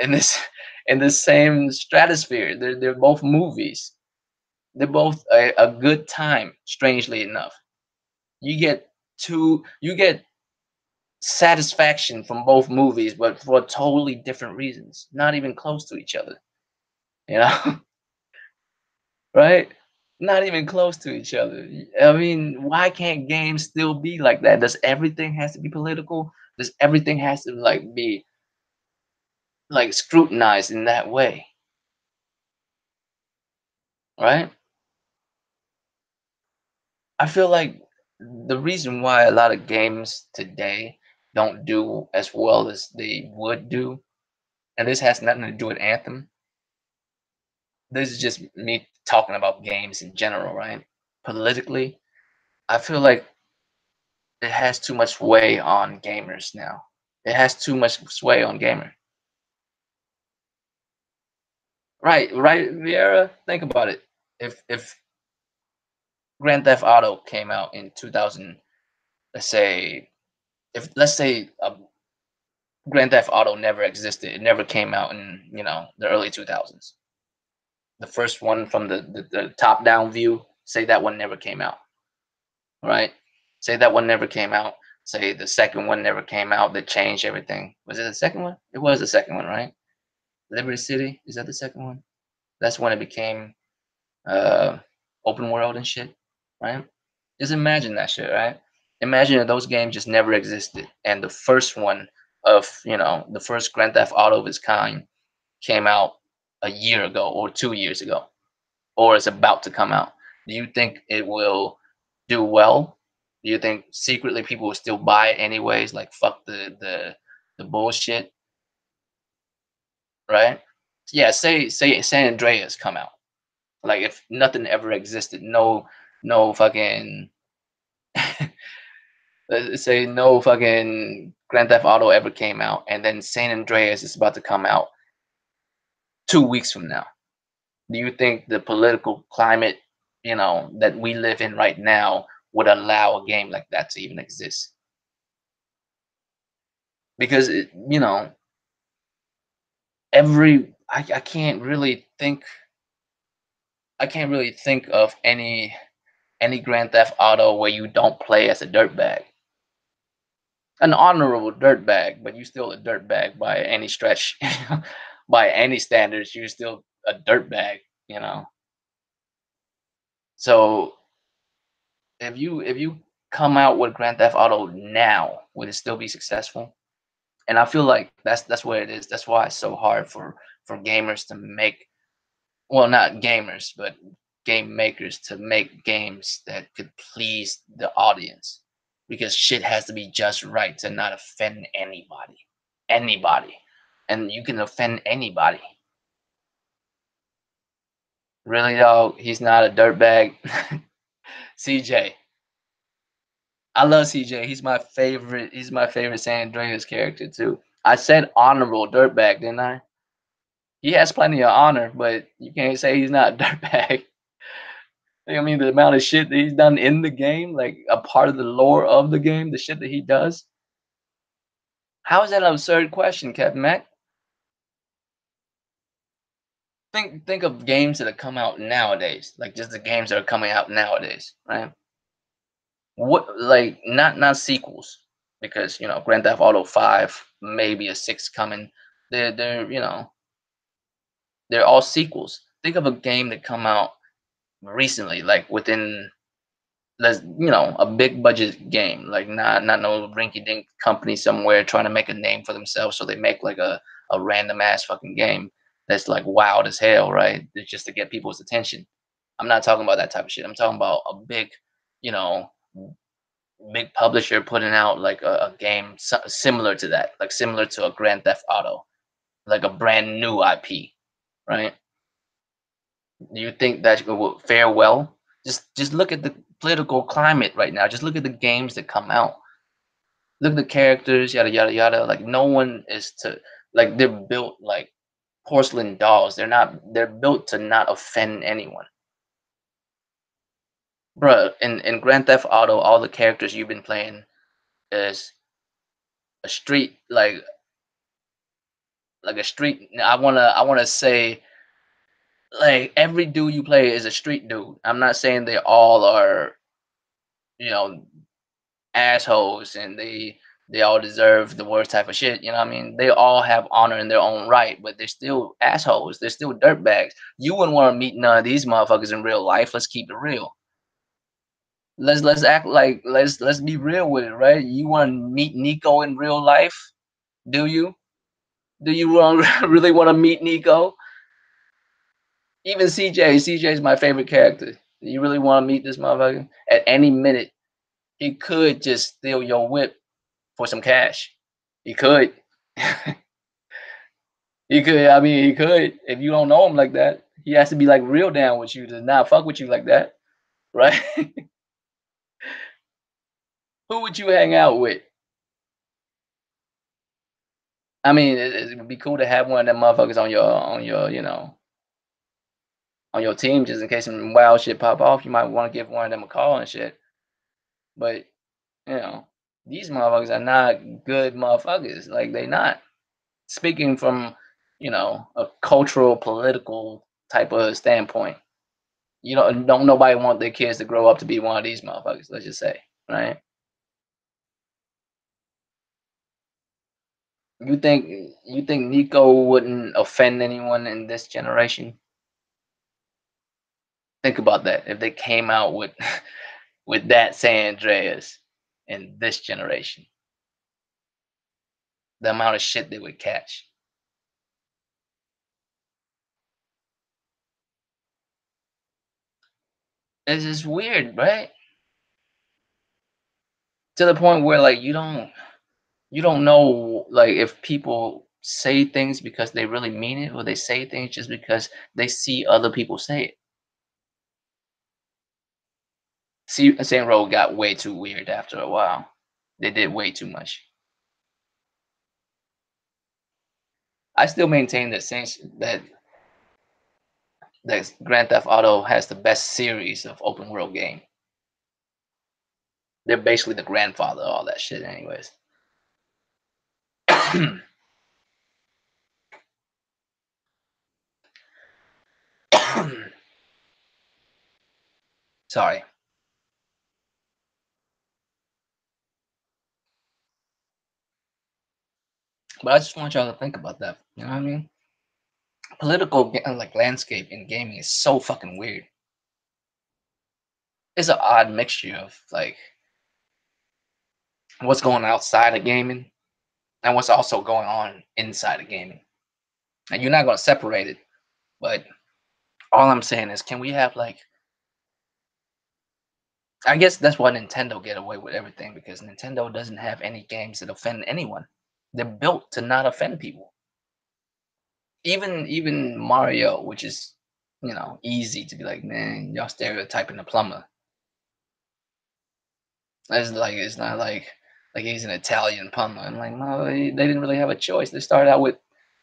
in this in the same stratosphere. They're both movies. They're both a good time. Strangely enough, you get satisfaction from both movies, but for totally different reasons. Not even close to each other. You know, right? Not even close to each other. I mean, why can't games still be like that? Does everything has to be political? Does everything has to like be like scrutinized in that way? Right? I feel like the reason why a lot of games today don't do as well as they would do, and this has nothing to do with Anthem. This is just me talking about games in general, right? Politically, I feel like it has too much sway on gamers now. It has too much sway on gamer. Right, right, Vieira. Think about it. If Grand Theft Auto came out in 2000, let's say, if let's say Grand Theft Auto never existed, it never came out in the early 2000s. The first one from the top down view, say that one never came out, right? Say that one never came out. Say the second one never came out. That changed everything. Was it the second one? It was the second one, right? Liberty City, is that the second one? That's when it became uh open world and shit, right? Just imagine that shit, right? Imagine if those games just never existed, and the first one of the first Grand Theft Auto of its kind came out a year ago or 2 years ago, or is about to come out. Do you think it will do well? Do you think secretly people will still buy it anyways? Like fuck the bullshit, right? Yeah, say San Andreas come out. Like if nothing ever existed, no fucking let's say no fucking Grand Theft Auto ever came out, and then San Andreas is about to come out 2 weeks from now. Do you think the political climate, that we live in right now would allow a game like that to even exist? Because I can't really think of any Grand Theft Auto where you don't play as a dirtbag. An honorable dirtbag, but you still a dirtbag by any stretch. By any standards, you're still a dirtbag, you know. So if you come out with Grand Theft Auto now, would it still be successful? And I feel like that's where it is. That's why it's so hard for gamers to make, well, not gamers, but game makers to make games that could please the audience, because shit has to be just right to not offend anybody, and you can offend anybody. Really, though, he's not a dirtbag. CJ, I love CJ. He's my favorite San Andreas character too. I said honorable dirtbag, didn't I? He has plenty of honor, but you can't say he's not a dirtbag. I mean, the amount of shit that he's done in the game, like a part of the lore of the game, the shit that he does. How is that an absurd question, Captain Mac? Think of games that have come out nowadays, like just the games that are coming out nowadays, right? What, like, not sequels, because Grand Theft Auto 5, maybe a 6 coming. They're all sequels. Think of a game that come out recently, like within, let's a big budget game, like not no rinky dink company somewhere trying to make a name for themselves, so they make like a random ass fucking game that's like wild as hell, right? It's just to get people's attention. I'm not talking about that type of shit. I'm talking about a you know big publisher putting out like a game similar to that, like similar to a Grand Theft Auto, like a brand new IP, right? Do you think that will fare well? Just look at the political climate right now. Just look at the games that come out. Look at the characters, yada yada yada. Like no one is to like they're built like porcelain dolls. They're built to not offend anyone. Bruh, in Grand Theft Auto, all the characters you've been playing is a street like a street. I wanna say like every dude you play is a street dude. I'm not saying they all are, you know, assholes and they all deserve the worst type of shit. You know what I mean? They all have honor in their own right, but they're still assholes. They're still dirtbags. You wouldn't want to meet none of these motherfuckers in real life. Let's keep it real. Let's act like let's be real with it, right? You want to meet Nico in real life? Do you? Do you really want to meet Nico? Even CJ. CJ is my favorite character. Do you really want to meet this motherfucker? At any minute, he could just steal your whip for some cash. He could. He could. I mean, he could. If you don't know him like that, he has to be like real down with you to not fuck with you like that, right? Who would you hang out with? I mean, it would be cool to have one of them motherfuckers on your on your team, just in case some wild shit pop off. You might want to give one of them a call and shit. But you know, these motherfuckers are not good motherfuckers. Like they not. Speaking from a cultural, political type of standpoint. Don't nobody want their kids to grow up to be one of these motherfuckers. Let's just say, right? You think Nico wouldn't offend anyone in this generation? Think about that. If they came out with with that San Andreas in this generation, the amount of shit they would catch. It's just weird, right? To the point where like you don't know like if people say things because they really mean it or they say things just because they see other people say it. See, Saint Row got way too weird after a while. They did way too much. I still maintain that Saints that Grand Theft Auto has the best series of open world game. They're basically the grandfather of all that shit, anyways. Sorry, but I just want y'all to think about that. You know what I mean? Like landscape in gaming is so fucking weird. It's an odd mixture of like what's going outside of gaming and what's also going on inside of gaming. And you're not gonna separate it, but all I'm saying is, can we have like? I guess that's why Nintendo get away with everything because Nintendo doesn't have any games that offend anyone. They're built to not offend people. Even Mario, which is easy to be like, man, y'all stereotyping the plumber. It's not like he's an Italian plumber. I'm like, no, they didn't really have a choice. They started out with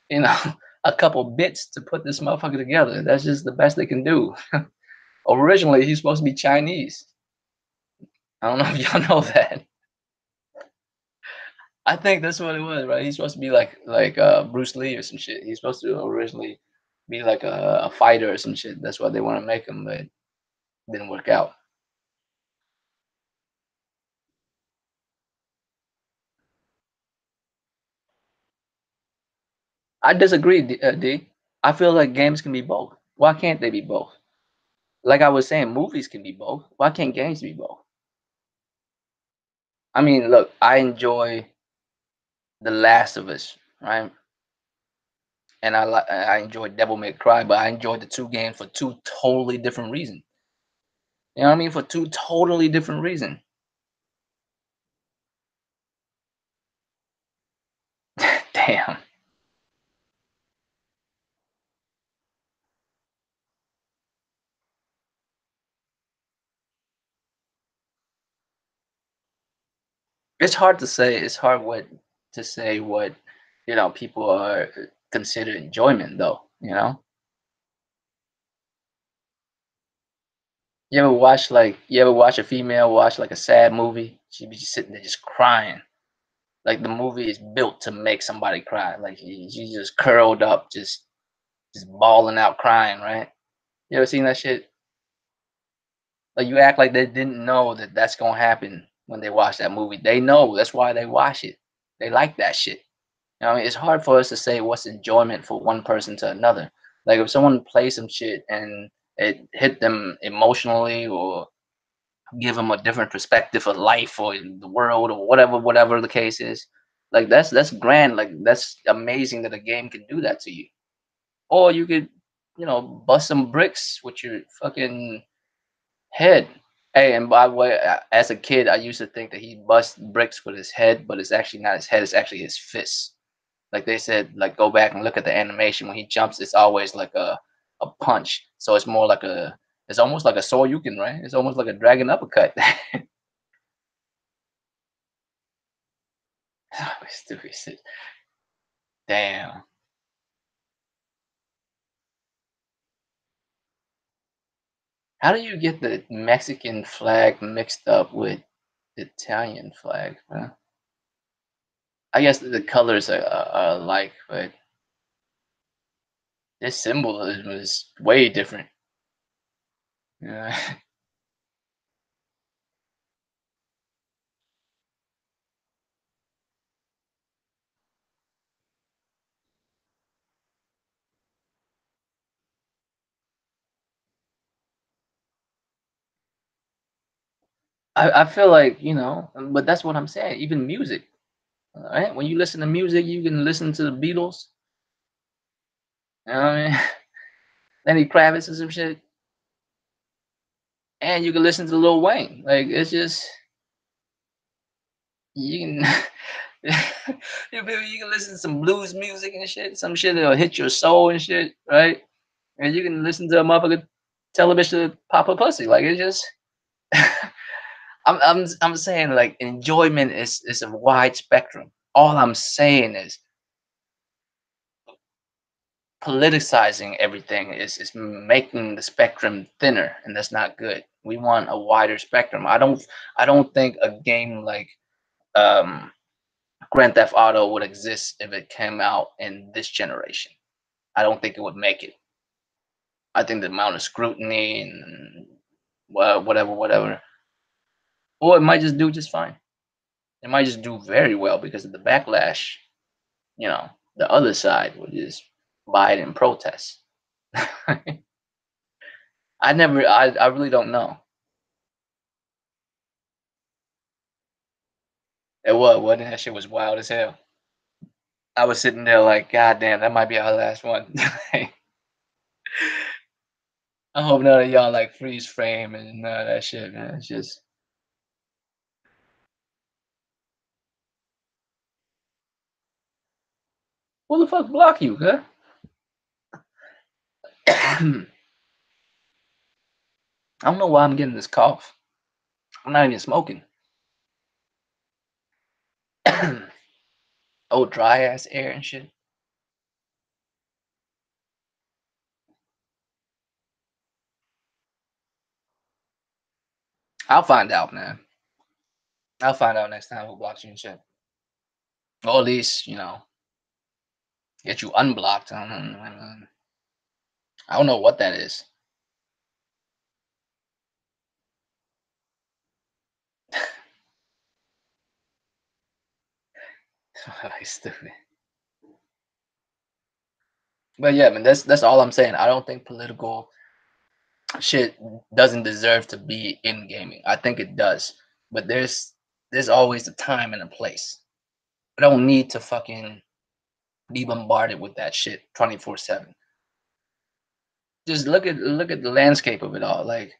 you know a couple bits to put this motherfucker together. That's just the best they can do. Originally, he's supposed to be Chinese. I don't know if y'all know that. I think that's what it was, right? He's supposed to be like Bruce Lee or some shit. He's supposed to originally be like a fighter or some shit. That's why they want to make him, but it didn't work out. I disagree, D. I feel like games can be both. Why can't they be both? Like I was saying, movies can be both. Why can't games be both? I mean, look, I enjoy The Last of Us, right? And I enjoy Devil May Cry, but I enjoyed the two games for two totally different reasons. You know what I mean? For two totally different reasons. Damn. It's hard to say. It's hard what to say what people are consider enjoyment though. You ever watch a female watch like a sad movie? She be just sitting there just crying. Like the movie is built to make somebody cry. Like she's just curled up, just bawling out crying, right? You ever seen that shit? Like you act like they didn't know that that's gonna happen when they watch that movie. They know. That's why they watch it. They like that shit. I mean, it's hard for us to say what's enjoyment for one person to another. Like if someone plays some shit and it hit them emotionally or give them a different perspective of life or in the world or whatever the case is, like that's grand. Like that's amazing that a game can do that to you. Or you could, bust some bricks with your fucking head. Hey, and by the way, as a kid, I used to think that he bust bricks with his head, but it's actually not his head. It's actually his fist. Like they said, like go back and look at the animation when he jumps. It's always like a punch. So it's more like it's almost like a Soryuken, right? It's almost like a dragon uppercut. Stupid shit. Damn. How do you get the Mexican flag mixed up with the Italian flag, huh? I guess the colors are alike, but this symbolism is way different. Yeah. I feel like, but that's what I'm saying. Even music, right? When you listen to music, you can listen to the Beatles, you know what I mean? Lenny Kravitz and some shit, and you can listen to Lil Wayne. Like it's just you can you can listen to some blues music and shit, some shit that'll hit your soul and shit, right? And you can listen to a motherfucker tell a bitch to pop a pussy. Like it's just I'm saying like enjoyment is a wide spectrum. All I'm saying is politicizing everything is making the spectrum thinner, and that's not good. We want a wider spectrum. I don't think a game like um Grand Theft Auto would exist if it came out in this generation. I don't think it would make it. I think the amount of scrutiny and whatever, or it might just do just fine. It might just do very well because of the backlash. You know, the other side would just buy it and protest. I really don't know. It was, wasn't it? That shit was wild as hell. I was sitting there like, God damn, that might be our last one. I hope none of y'all like freeze frame and none of that shit, man. It's just who the fuck block you, huh? I don't know why I'm getting this cough. I'm not even smoking. Oh, dry ass air and shit. I'll find out, man. I'll find out next time who blocks you and shit. Or at least, get you unblocked. I don't know what that is. Stupid. But yeah, man, that's all I'm saying. I don't think political shit doesn't deserve to be in gaming. I think it does, but there's always a time and a place. I don't need to fucking be bombarded with that shit 24/7. Just look at the landscape of it all. Like,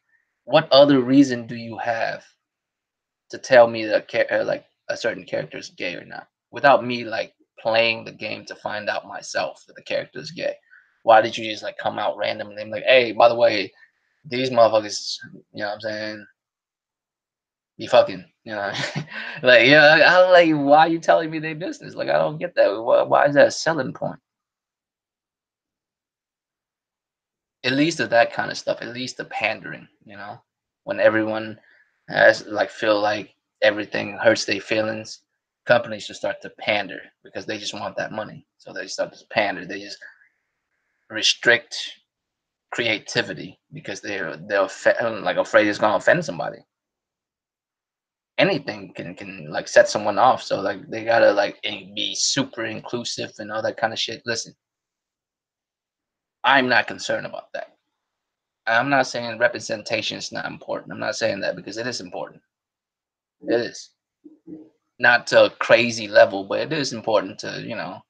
what other reason do you have to tell me that like a certain character is gay or not, without me like playing the game to find out myself that the character is gay? Why did you just like come out randomly and be like, hey, by the way, these motherfuckers, you know what I'm saying, be fucking, like, yeah, I like, why are you telling me their business? Like, I don't get that. Why is that a selling point? At least of that kind of stuff, at least the pandering, when everyone has like feel like everything hurts their feelings, companies should start to pander because they just want that money. So they start to pander. They just restrict creativity because like afraid it's gonna offend somebody. Anything can like set someone off. So like they gotta like be super inclusive and all that kind of shit. Listen, I'm not concerned about that. I'm not saying representation is not important. I'm not saying that because it is important. It is not to a crazy level, but it is important to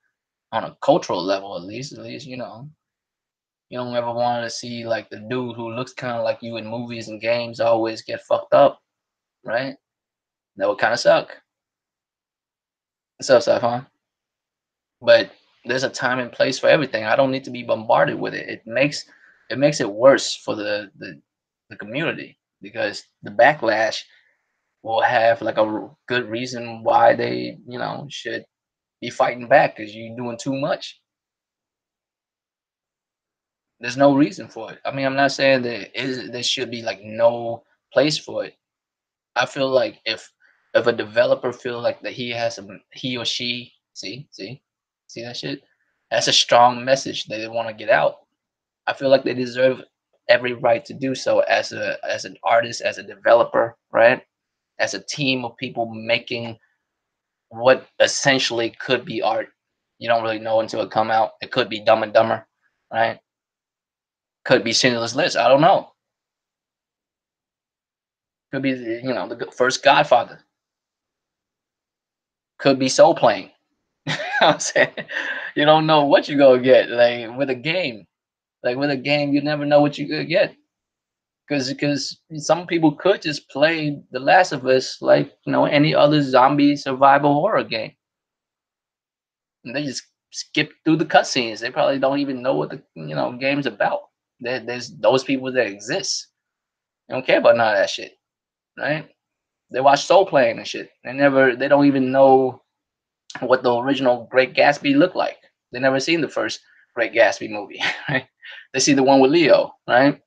on a cultural level at least you don't ever want to see like the dude who looks kind of like you in movies and games always get fucked up, right? That would kind of suck. So stuff, huh? But there's a time and place for everything. I don't need to be bombarded with it. It makes it worse for the community because the backlash will have like a good reason why they should be fighting back because you're doing too much. There's no reason for it. I mean, I'm not saying there should be like no place for it. I feel like if a developer feel like that he or she see that shit, that's a strong message that they want to get out. I feel like they deserve every right to do so as an artist, as a developer, right? As a team of people making what essentially could be art. You don't really know until it come out. It could be Dumb and Dumber, right? Could be Schindler's List. I don't know. Could be the first Godfather. Could be Soul Plane. I'm saying you don't know what you gonna get like with a game. Like with a game, you never know what you could get because some people could just play The Last of Us like any other zombie survival horror game, and they just skip through the cutscenes. They probably don't even know what the game's about. There's those people that exist. They don't care about none of that shit, right? They watch Soul Plane and shit. They don't even know what the original Great Gatsby looked like. They never seen the first Great Gatsby movie, right? They see the one with Leo, right?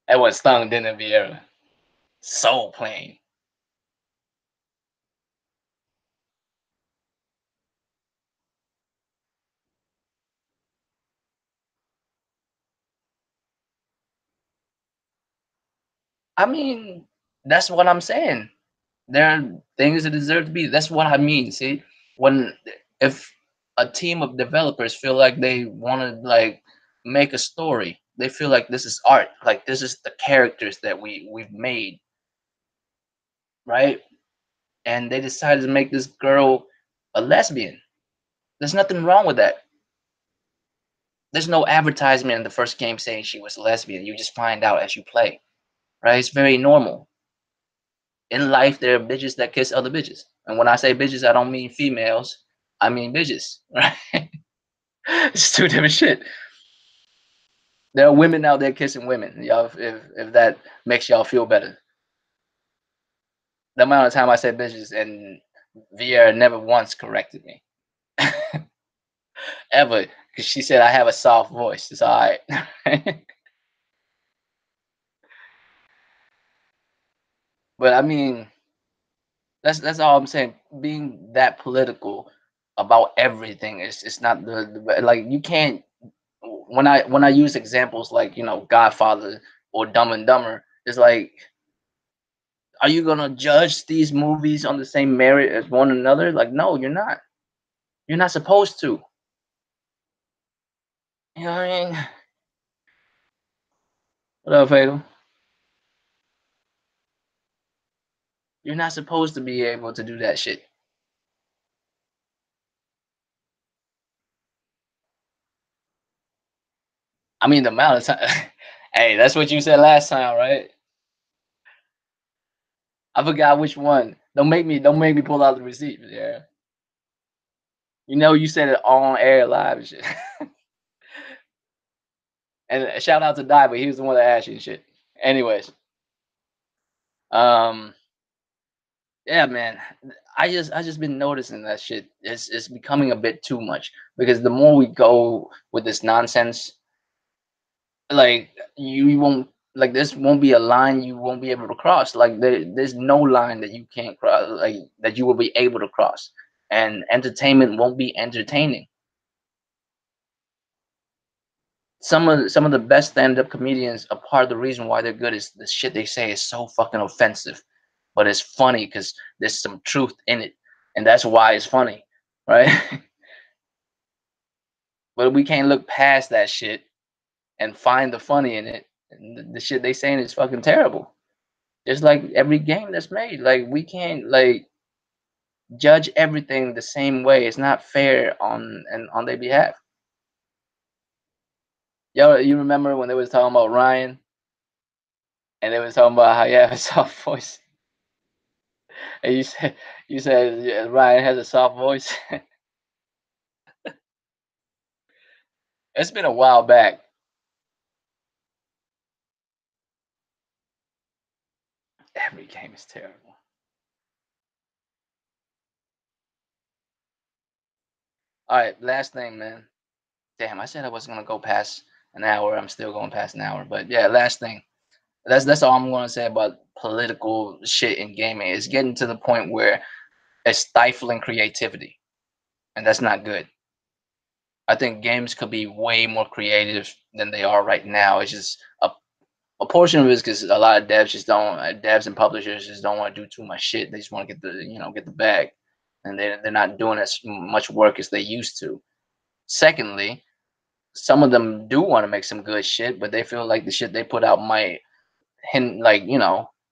That was stung, didn't it, Vieira? Soul Plane. I mean, that's what I'm saying. There are things that deserve to be. That's what I mean. See, when if a team of developers feel like they want to like make a story, they feel like this is art. Like this is the characters that we've made, right? And they decided to make this girl a lesbian. There's nothing wrong with that. There's no advertisement in the first game saying she was a lesbian. You just find out as you play, right? It's very normal. In life, there are bitches that kiss other bitches. And when I say bitches, I don't mean females. I mean bitches, right? It's two different shit. There are women out there kissing women. Y'all, if that makes y'all feel better. The amount of time I said bitches and Vieira never once corrected me. Ever. Because she said I have a soft voice. It's all right. But I mean, that's all I'm saying. Being that political about everything is it's not like you can't when I use examples like Godfather or Dumb and Dumber, it's like, are you gonna judge these movies on the same merit as one another? Like, no, you're not. You're not supposed to. You know what I mean? What up, Fatal? You're not supposed to be able to do that shit. I mean, the amount of time. Hey, that's what you said last time, right? I forgot which one. Don't make me pull out the receipt. Yeah, you said it on air live and shit. And shout out to Die, but he was the one that asked you and shit. Anyways, um, yeah, man. I just been noticing that shit. It's becoming a bit too much because the more we go with this nonsense, like you won't like this won't be a line you won't be able to cross. Like there's no line that you can't cross, like that you will be able to cross. And entertainment won't be entertaining. Some of the best stand-up comedians, a part of the reason why they're good is the shit they say is so fucking offensive, but it's funny because there's some truth in it, and that's why it's funny, right? But we can't look past that shit and find the funny in it. And the shit they saying is fucking terrible. Just like every game that's made, like we can't like judge everything the same way. It's not fair on their behalf. Yo, you remember when they was talking about Ryan and they was talking about how you have a soft voice, and you said yeah, Ryan has a soft voice. It's been a while back. Every game is terrible. All right, last thing, man. Damn, I said I wasn't gonna go past an hour. I'm still going past an hour, but yeah, last thing. That's all I'm gonna say about political shit in gaming. It's getting to the point where it's stifling creativity, and that's not good. I think games could be way more creative than they are right now. It's just a portion of it is because a lot of devs just don't devs and publishers just don't want to do too much shit. They just want to get the bag. and they're not doing as much work as they used to. Secondly, some of them do want to make some good shit, but they feel like the shit they put out might like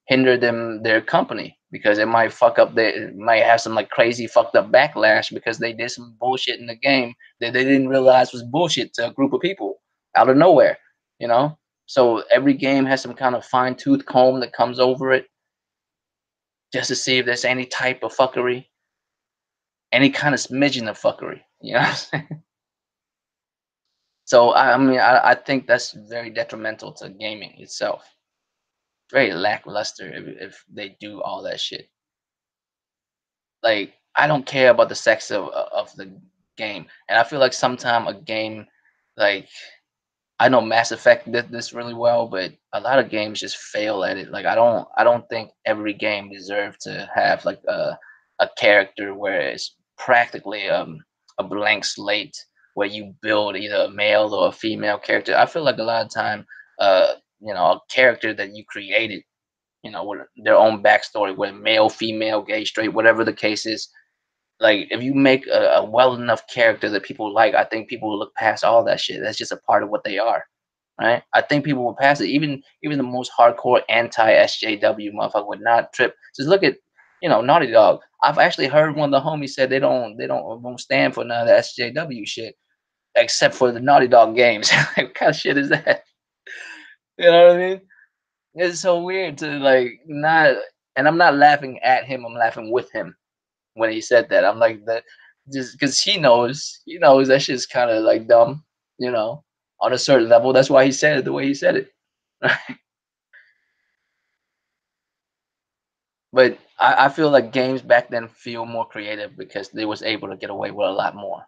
hinder them their company because it might fuck up it might have some like crazy fucked up backlash because they did some bullshit in the game that they didn't realize was bullshit to a group of people out of nowhere, you know. So every game has some kind of fine-tooth comb that comes over it just to see if there's any type of fuckery, any kind of smidgen of fuckery, you know. So I think that's very detrimental to gaming itself. Very lackluster if they do all that shit. Like, I don't care about the sex of the game, and I feel like sometime a game, like, I know Mass Effect did this really well, but a lot of games just fail at it. Like, I don't think every game deserves to have like a character where it's practically a blank slate where you build either a male or a female character. I feel like a lot of time, uh, a character that you created, with their own backstory, whether male, female, gay, straight, whatever the case is. Like, if you make a well enough character that people like, I think people will look past all that shit. That's just a part of what they are, right? I think people will pass it. Even the most hardcore anti SJW motherfucker would not trip. Just look at Naughty Dog. I've actually heard one of the homies said they don't won't stand for none of the SJW shit except for the Naughty Dog games. Like, what kind of shit is that? You know what I mean? It's so weird to like not, and I'm not laughing at him. I'm laughing with him when he said that. I'm like that just because he knows that shit's kind of like dumb, you know, on a certain level. That's why he said it the way he said it. But I feel like games back then feel more creative because they was able to get away with a lot more,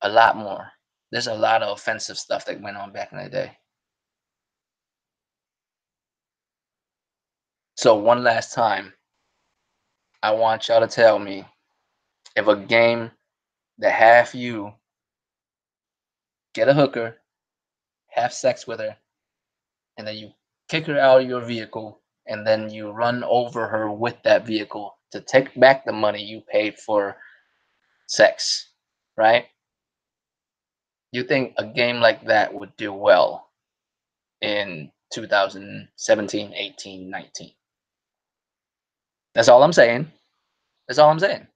a lot more. There's a lot of offensive stuff that went on back in the day. So one last time, I want y'all to tell me if a game that have you get a hooker, have sex with her, and then you kick her out of your vehicle, and then you run over her with that vehicle to take back the money you paid for sex, right? You think a game like that would do well in 2017, 18, 19? That's all I'm saying. That's all I'm saying.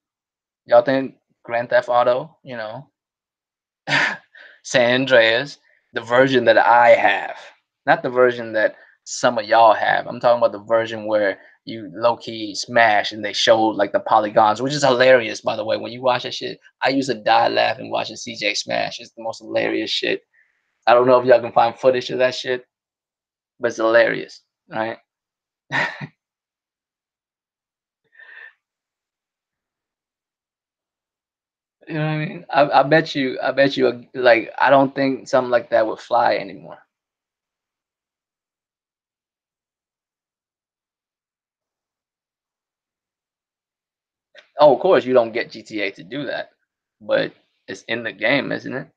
Y'all think Grand Theft Auto, San Andreas, the version that I have, not the version that some of y'all have. I'm talking about the version where you low key smash and they show like the polygons, which is hilarious, by the way. When you watch that shit, I used to die laughing watching CJ smash. It's the most hilarious shit. I don't know if y'all can find footage of that shit, but it's hilarious, right? You know what I mean? I bet you, like, I don't think something like that would fly anymore. Oh, of course, you don't get GTA to do that, but it's in the game, isn't it?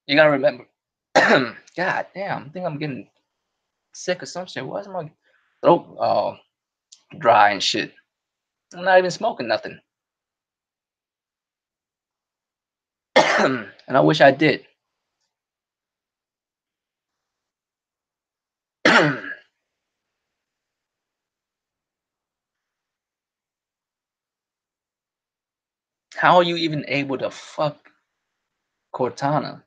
You gotta remember. God damn, I think I'm getting sick or some shit. Why is my throat dry and shit? I'm not even smoking nothing, and I wish I did. How are you even able to fuck Cortana?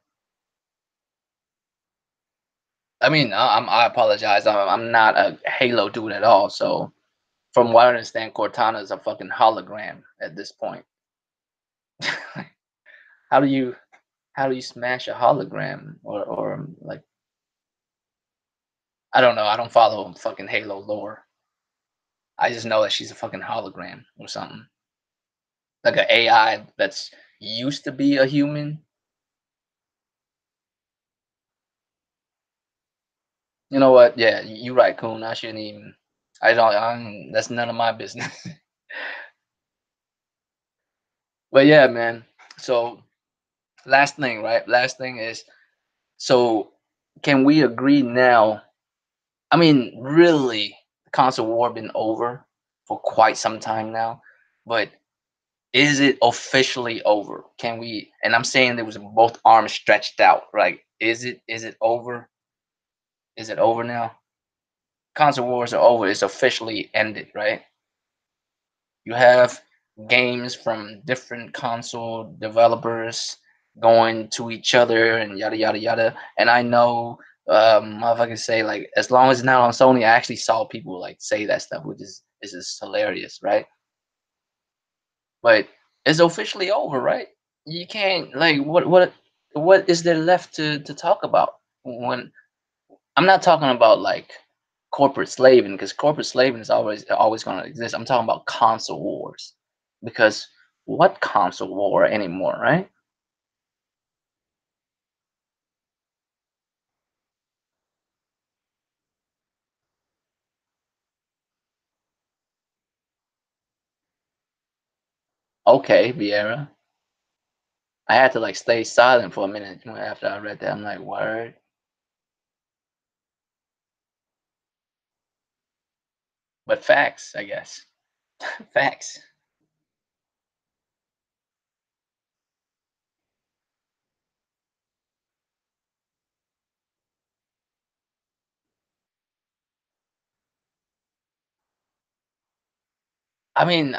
I mean, I apologize. I'm not a Halo dude at all. So, from what I understand, Cortana is a fucking hologram at this point. how do you how do you smash a hologram or like I don't know. I don't follow fucking Halo lore. I just know that she's a fucking hologram or something. Like an AI that's used to be a human. You know what? Yeah, you right, Coon. I shouldn't even. That's none of my business. But yeah, man. So last thing, right? Last thing is, so can we agree now? I mean, really, the console war been over. for quite some time now. But is it officially over? Can we? And I'm saying there was both arms stretched out, right? Is it over? Is it over now? Console wars are over. It's officially ended, right? You have games from different console developers going to each other and yada yada yada. And I know motherfuckers say like as long as it's not on Sony, I actually saw people like say that stuff, which is just hilarious, right? But it's officially over, right? You can't like what is there left to talk about when I'm not talking about like corporate slaving because corporate slaving is always going to exist. I'm talking about console wars because what console war anymore, right? Okay, Vieira. I had to like stay silent for a minute after I read that. I'm like, word, but facts, I guess. Facts. I mean,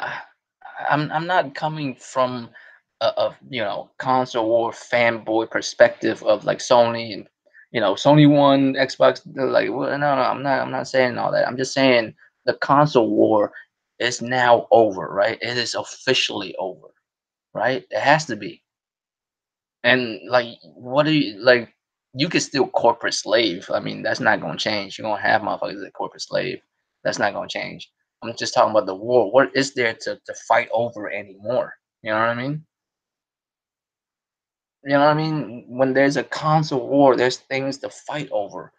I'm not coming from a console war fanboy perspective of like Sony and Sony won, Xbox like no, I'm not saying all that. I'm just saying the console war is now over, right? It is officially over, right? It has to be. And like, what do you like? You could still corporate slave. I mean, that's not gonna change. You're gonna have motherfuckers that corporate slave. That's not gonna change. I'm just talking about the war. What is there to fight over anymore? You know what I mean? You know what I mean? When there's a console war, there's things to fight over.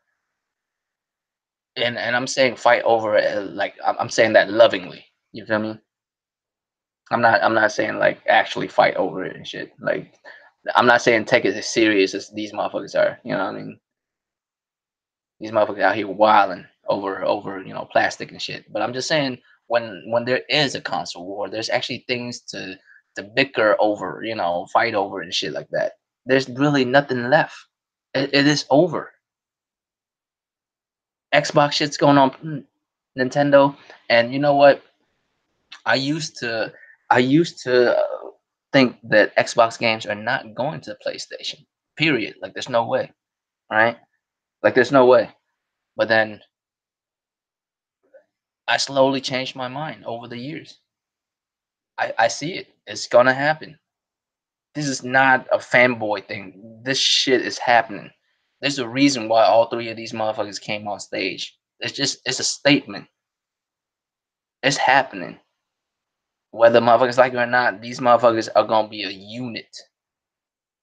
And I'm saying fight over it like I'm saying that lovingly. You feel me? I'm not saying like actually fight over it and shit. Like I'm not saying take it as serious as these motherfuckers are. You know what I mean? These motherfuckers out here wilding over plastic and shit. But I'm just saying when there is a console war, there's actually things to bicker over, fight over and shit like that. There's really nothing left. It is over. Xbox shit's going on Nintendo, and you know what? I used to I used to think that Xbox games are not going to PlayStation. Period. Like there's no way, right? Like there's no way. But then I slowly changed my mind over the years. I see it. It's gonna happen. This is not a fanboy thing. This shit is happening. There's a reason why all three of these motherfuckers came on stage. It's a statement. It's happening. Whether motherfuckers like it or not, these motherfuckers are gonna be a unit.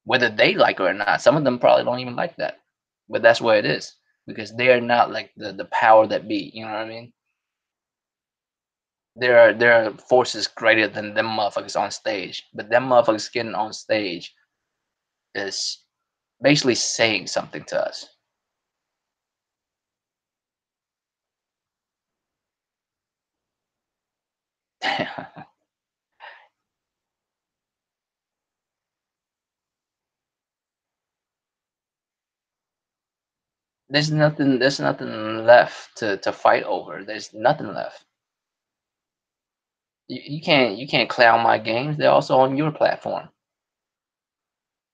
Whether they like it or not. Some of them probably don't even like that. But that's where it is. Because they are not like the power that be. You know what I mean? There are forces greater than them motherfuckers on stage. But them motherfuckers getting on stage is basically saying something to us. There's nothing left to fight over. There's nothing left. You can't clown my games. They're also on your platform.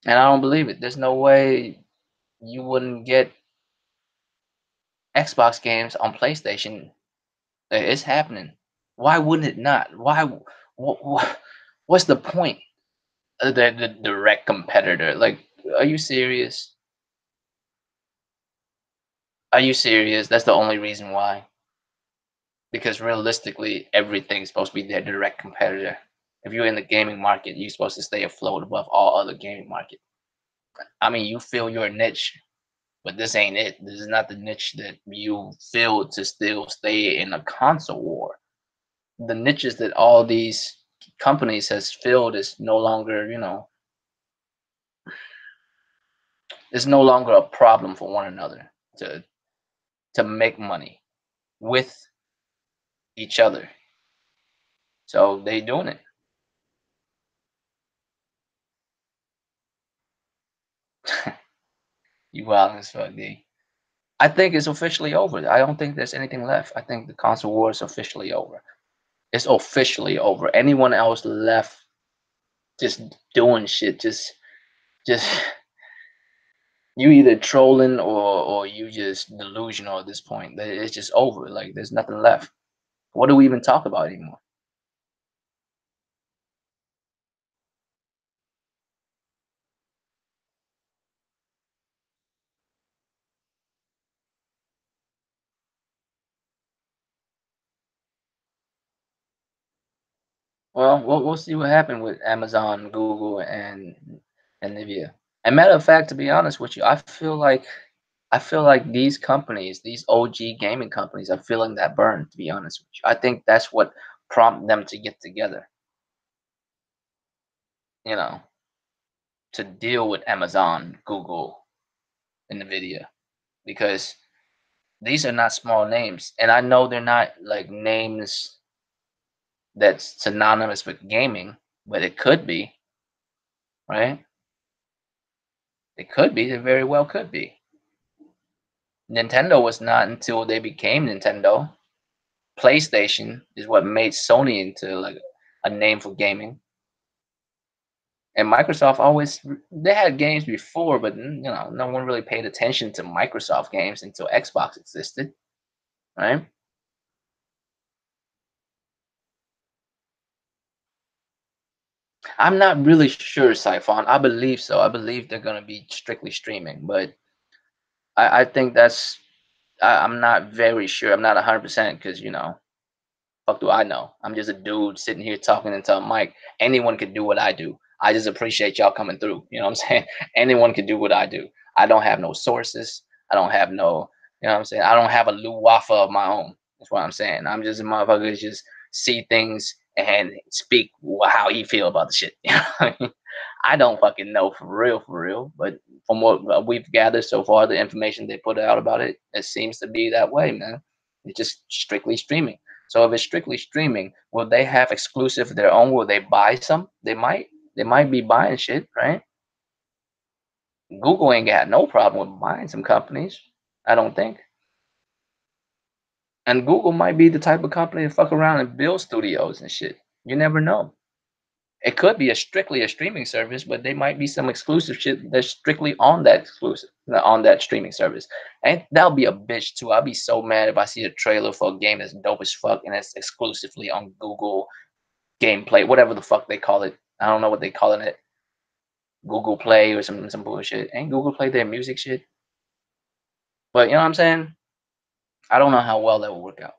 And I don't believe it. There's no way you wouldn't get Xbox games on PlayStation. It's happening. Why wouldn't it not? What's the point? The direct competitor. Like, are you serious? Are you serious? That's the only reason why. Because realistically, everything's supposed to be their direct competitor. If you're in the gaming market, you're supposed to stay afloat above all other gaming market. I mean, you feel your niche, but this ain't it. This is not the niche that you feel to still stay in a console war. The niches that all these companies has filled is no longer, it's no longer a problem for one another to make money with each other. So they doing it. You wild as fuck, D. I think it's officially over. I don't think there's anything left. I think the console war is officially over. It's officially over. Anyone else left just doing shit, just you either trolling or you just delusional at this point. It's just over. Like there's nothing left. What do we even talk about anymore? Well, we'll see what happened with Amazon, Google, and Nvidia. And matter of fact, to be honest with you, I feel like these companies, these OG gaming companies, are feeling that burn. To be honest with you, I think that's what prompted them to get together. You know, to deal with Amazon, Google, and Nvidia because these are not small names, and I know they're not like names that's synonymous with gaming, but it could be, right? It could be. It very well could be. Nintendo was not until they became Nintendo. PlayStation is what made Sony into like a name for gaming. And Microsoft always they had games before, but no one really paid attention to Microsoft games until Xbox existed, right? I'm not really sure, Siphon. I believe so. I believe they're gonna be strictly streaming, but I think I'm not very sure. I'm not 100% because fuck do I know? I'm just a dude sitting here talking into a mic. Anyone could do what I do. I just appreciate y'all coming through. You know what I'm saying? Anyone can do what I do. I don't have no sources. I don't have no, you know what I'm saying? I don't have a Lou Waffle of my own. That's what I'm saying. I'm just a motherfucker that just see things and speak how he feel about the shit. You know what I mean? I don't fucking know for real. But from what we've gathered so far, the information they put out about it, it seems to be that way, man. It's just strictly streaming. So if it's strictly streaming, will they have exclusive of their own? Will they buy some? They might. They might be buying shit, right? Google ain't got no problem with buying some companies. I don't think. And Google might be the type of company to fuck around and build studios and shit. You never know. It could be a strictly a streaming service, but they might be some exclusive shit that's strictly on that exclusive on that streaming service. And that'll be a bitch too. I'll be so mad if I see a trailer for a game that's dope as fuck and it's exclusively on Google gameplay, whatever the fuck they call it. I don't know what they calling it. Google Play or some bullshit. Ain't Google Play their music shit? But you know what I'm saying? I don't know how well that will work out.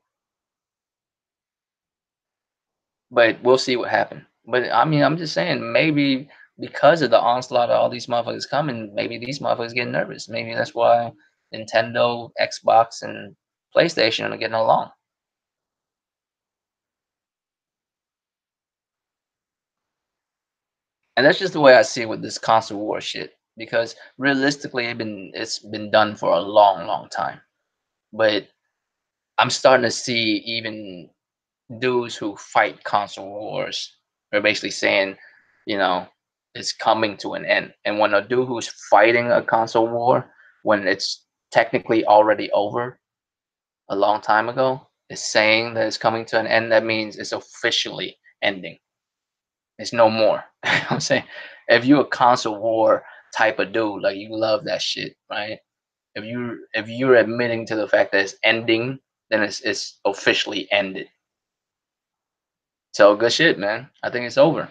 But we'll see what happens. But I mean, I'm just saying, maybe because of the onslaught of all these motherfuckers coming, maybe these motherfuckers getting nervous. Maybe that's why Nintendo, Xbox, and PlayStation are getting along. And that's just the way I see it with this console war shit. Because realistically, it's been done for a long, long time. But I'm starting to see even dudes who fight console wars are basically saying, you know, it's coming to an end. And when a dude who's fighting a console war, when it's technically already over a long time ago, is saying that it's coming to an end, that means it's officially ending. It's no more. You know what I'm saying? If you're a console war type of dude, like you love that shit, right? If you're admitting to the fact that it's ending, then it's officially ended. So good shit, man. I think it's over.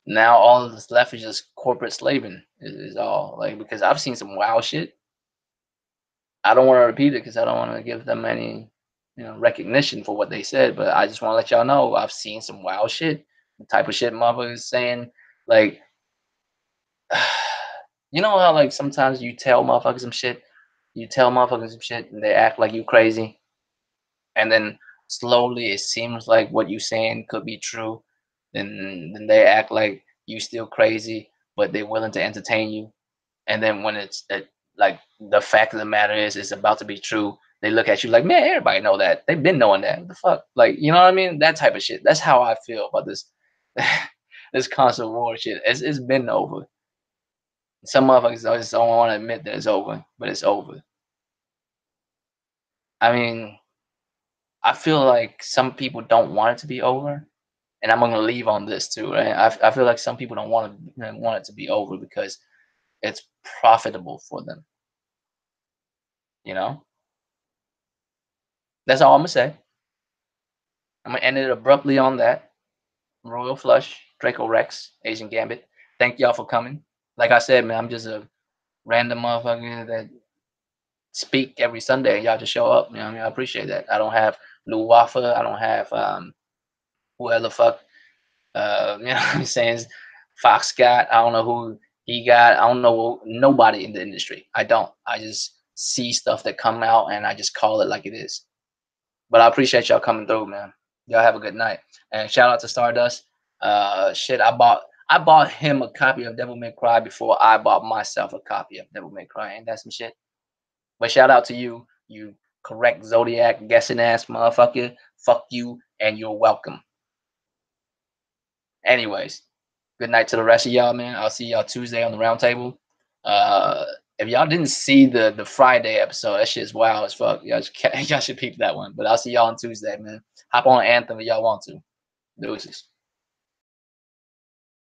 Now all that's left is just corporate slaving is all like because I've seen some wild shit. I don't want to repeat it because I don't want to give them any recognition for what they said, but I just want to let y'all know I've seen some wild shit. The type of shit motherfuckers saying like you know how like sometimes you tell motherfuckers some shit and they act like you crazy and then slowly it seems like what you saying could be true, then they act like you still crazy, but they're willing to entertain you. And then when like the fact of the matter is it's about to be true, they look at you like, man, everybody know that. They've been knowing that. What the fuck? Like, you know what I mean? That type of shit. That's how I feel about this this constant war shit. It's been over. Some motherfuckers just don't want to admit that it's over, but it's over. I mean, I feel like some people don't want it to be over, and I'm gonna leave on this too, right? I feel like some people don't want it to be over because it's profitable for them. You know, that's all I'm gonna say. I'm gonna end it abruptly on that. Royal Flush, Draco Rex, Asian Gambit. Thank y'all for coming. Like I said, man, I'm just a random motherfucker that speak every Sunday. Y'all just show up. You know what I mean? I appreciate that. I don't have Lou Waffle. I don't have whoever the fuck you know what I'm saying? Fox got. I don't know who he got. I don't know nobody in the industry. I don't. I just see stuff that come out and I just call it like it is. But I appreciate y'all coming through, man. Y'all have a good night. And shout out to Stardust. Shit, I bought him a copy of Devil May Cry before I bought myself a copy of Devil May Cry. Ain't that some shit? But shout out to you, you correct Zodiac guessing ass motherfucker. Fuck you, and you're welcome. Anyways, good night to the rest of y'all, man. I'll see y'all Tuesday on the round table. Uh, if y'all didn't see the Friday episode, that shit's wild as fuck. Y'all should peep that one. But I'll see y'all on Tuesday, man. Hop on Anthem if y'all want to. Deuces.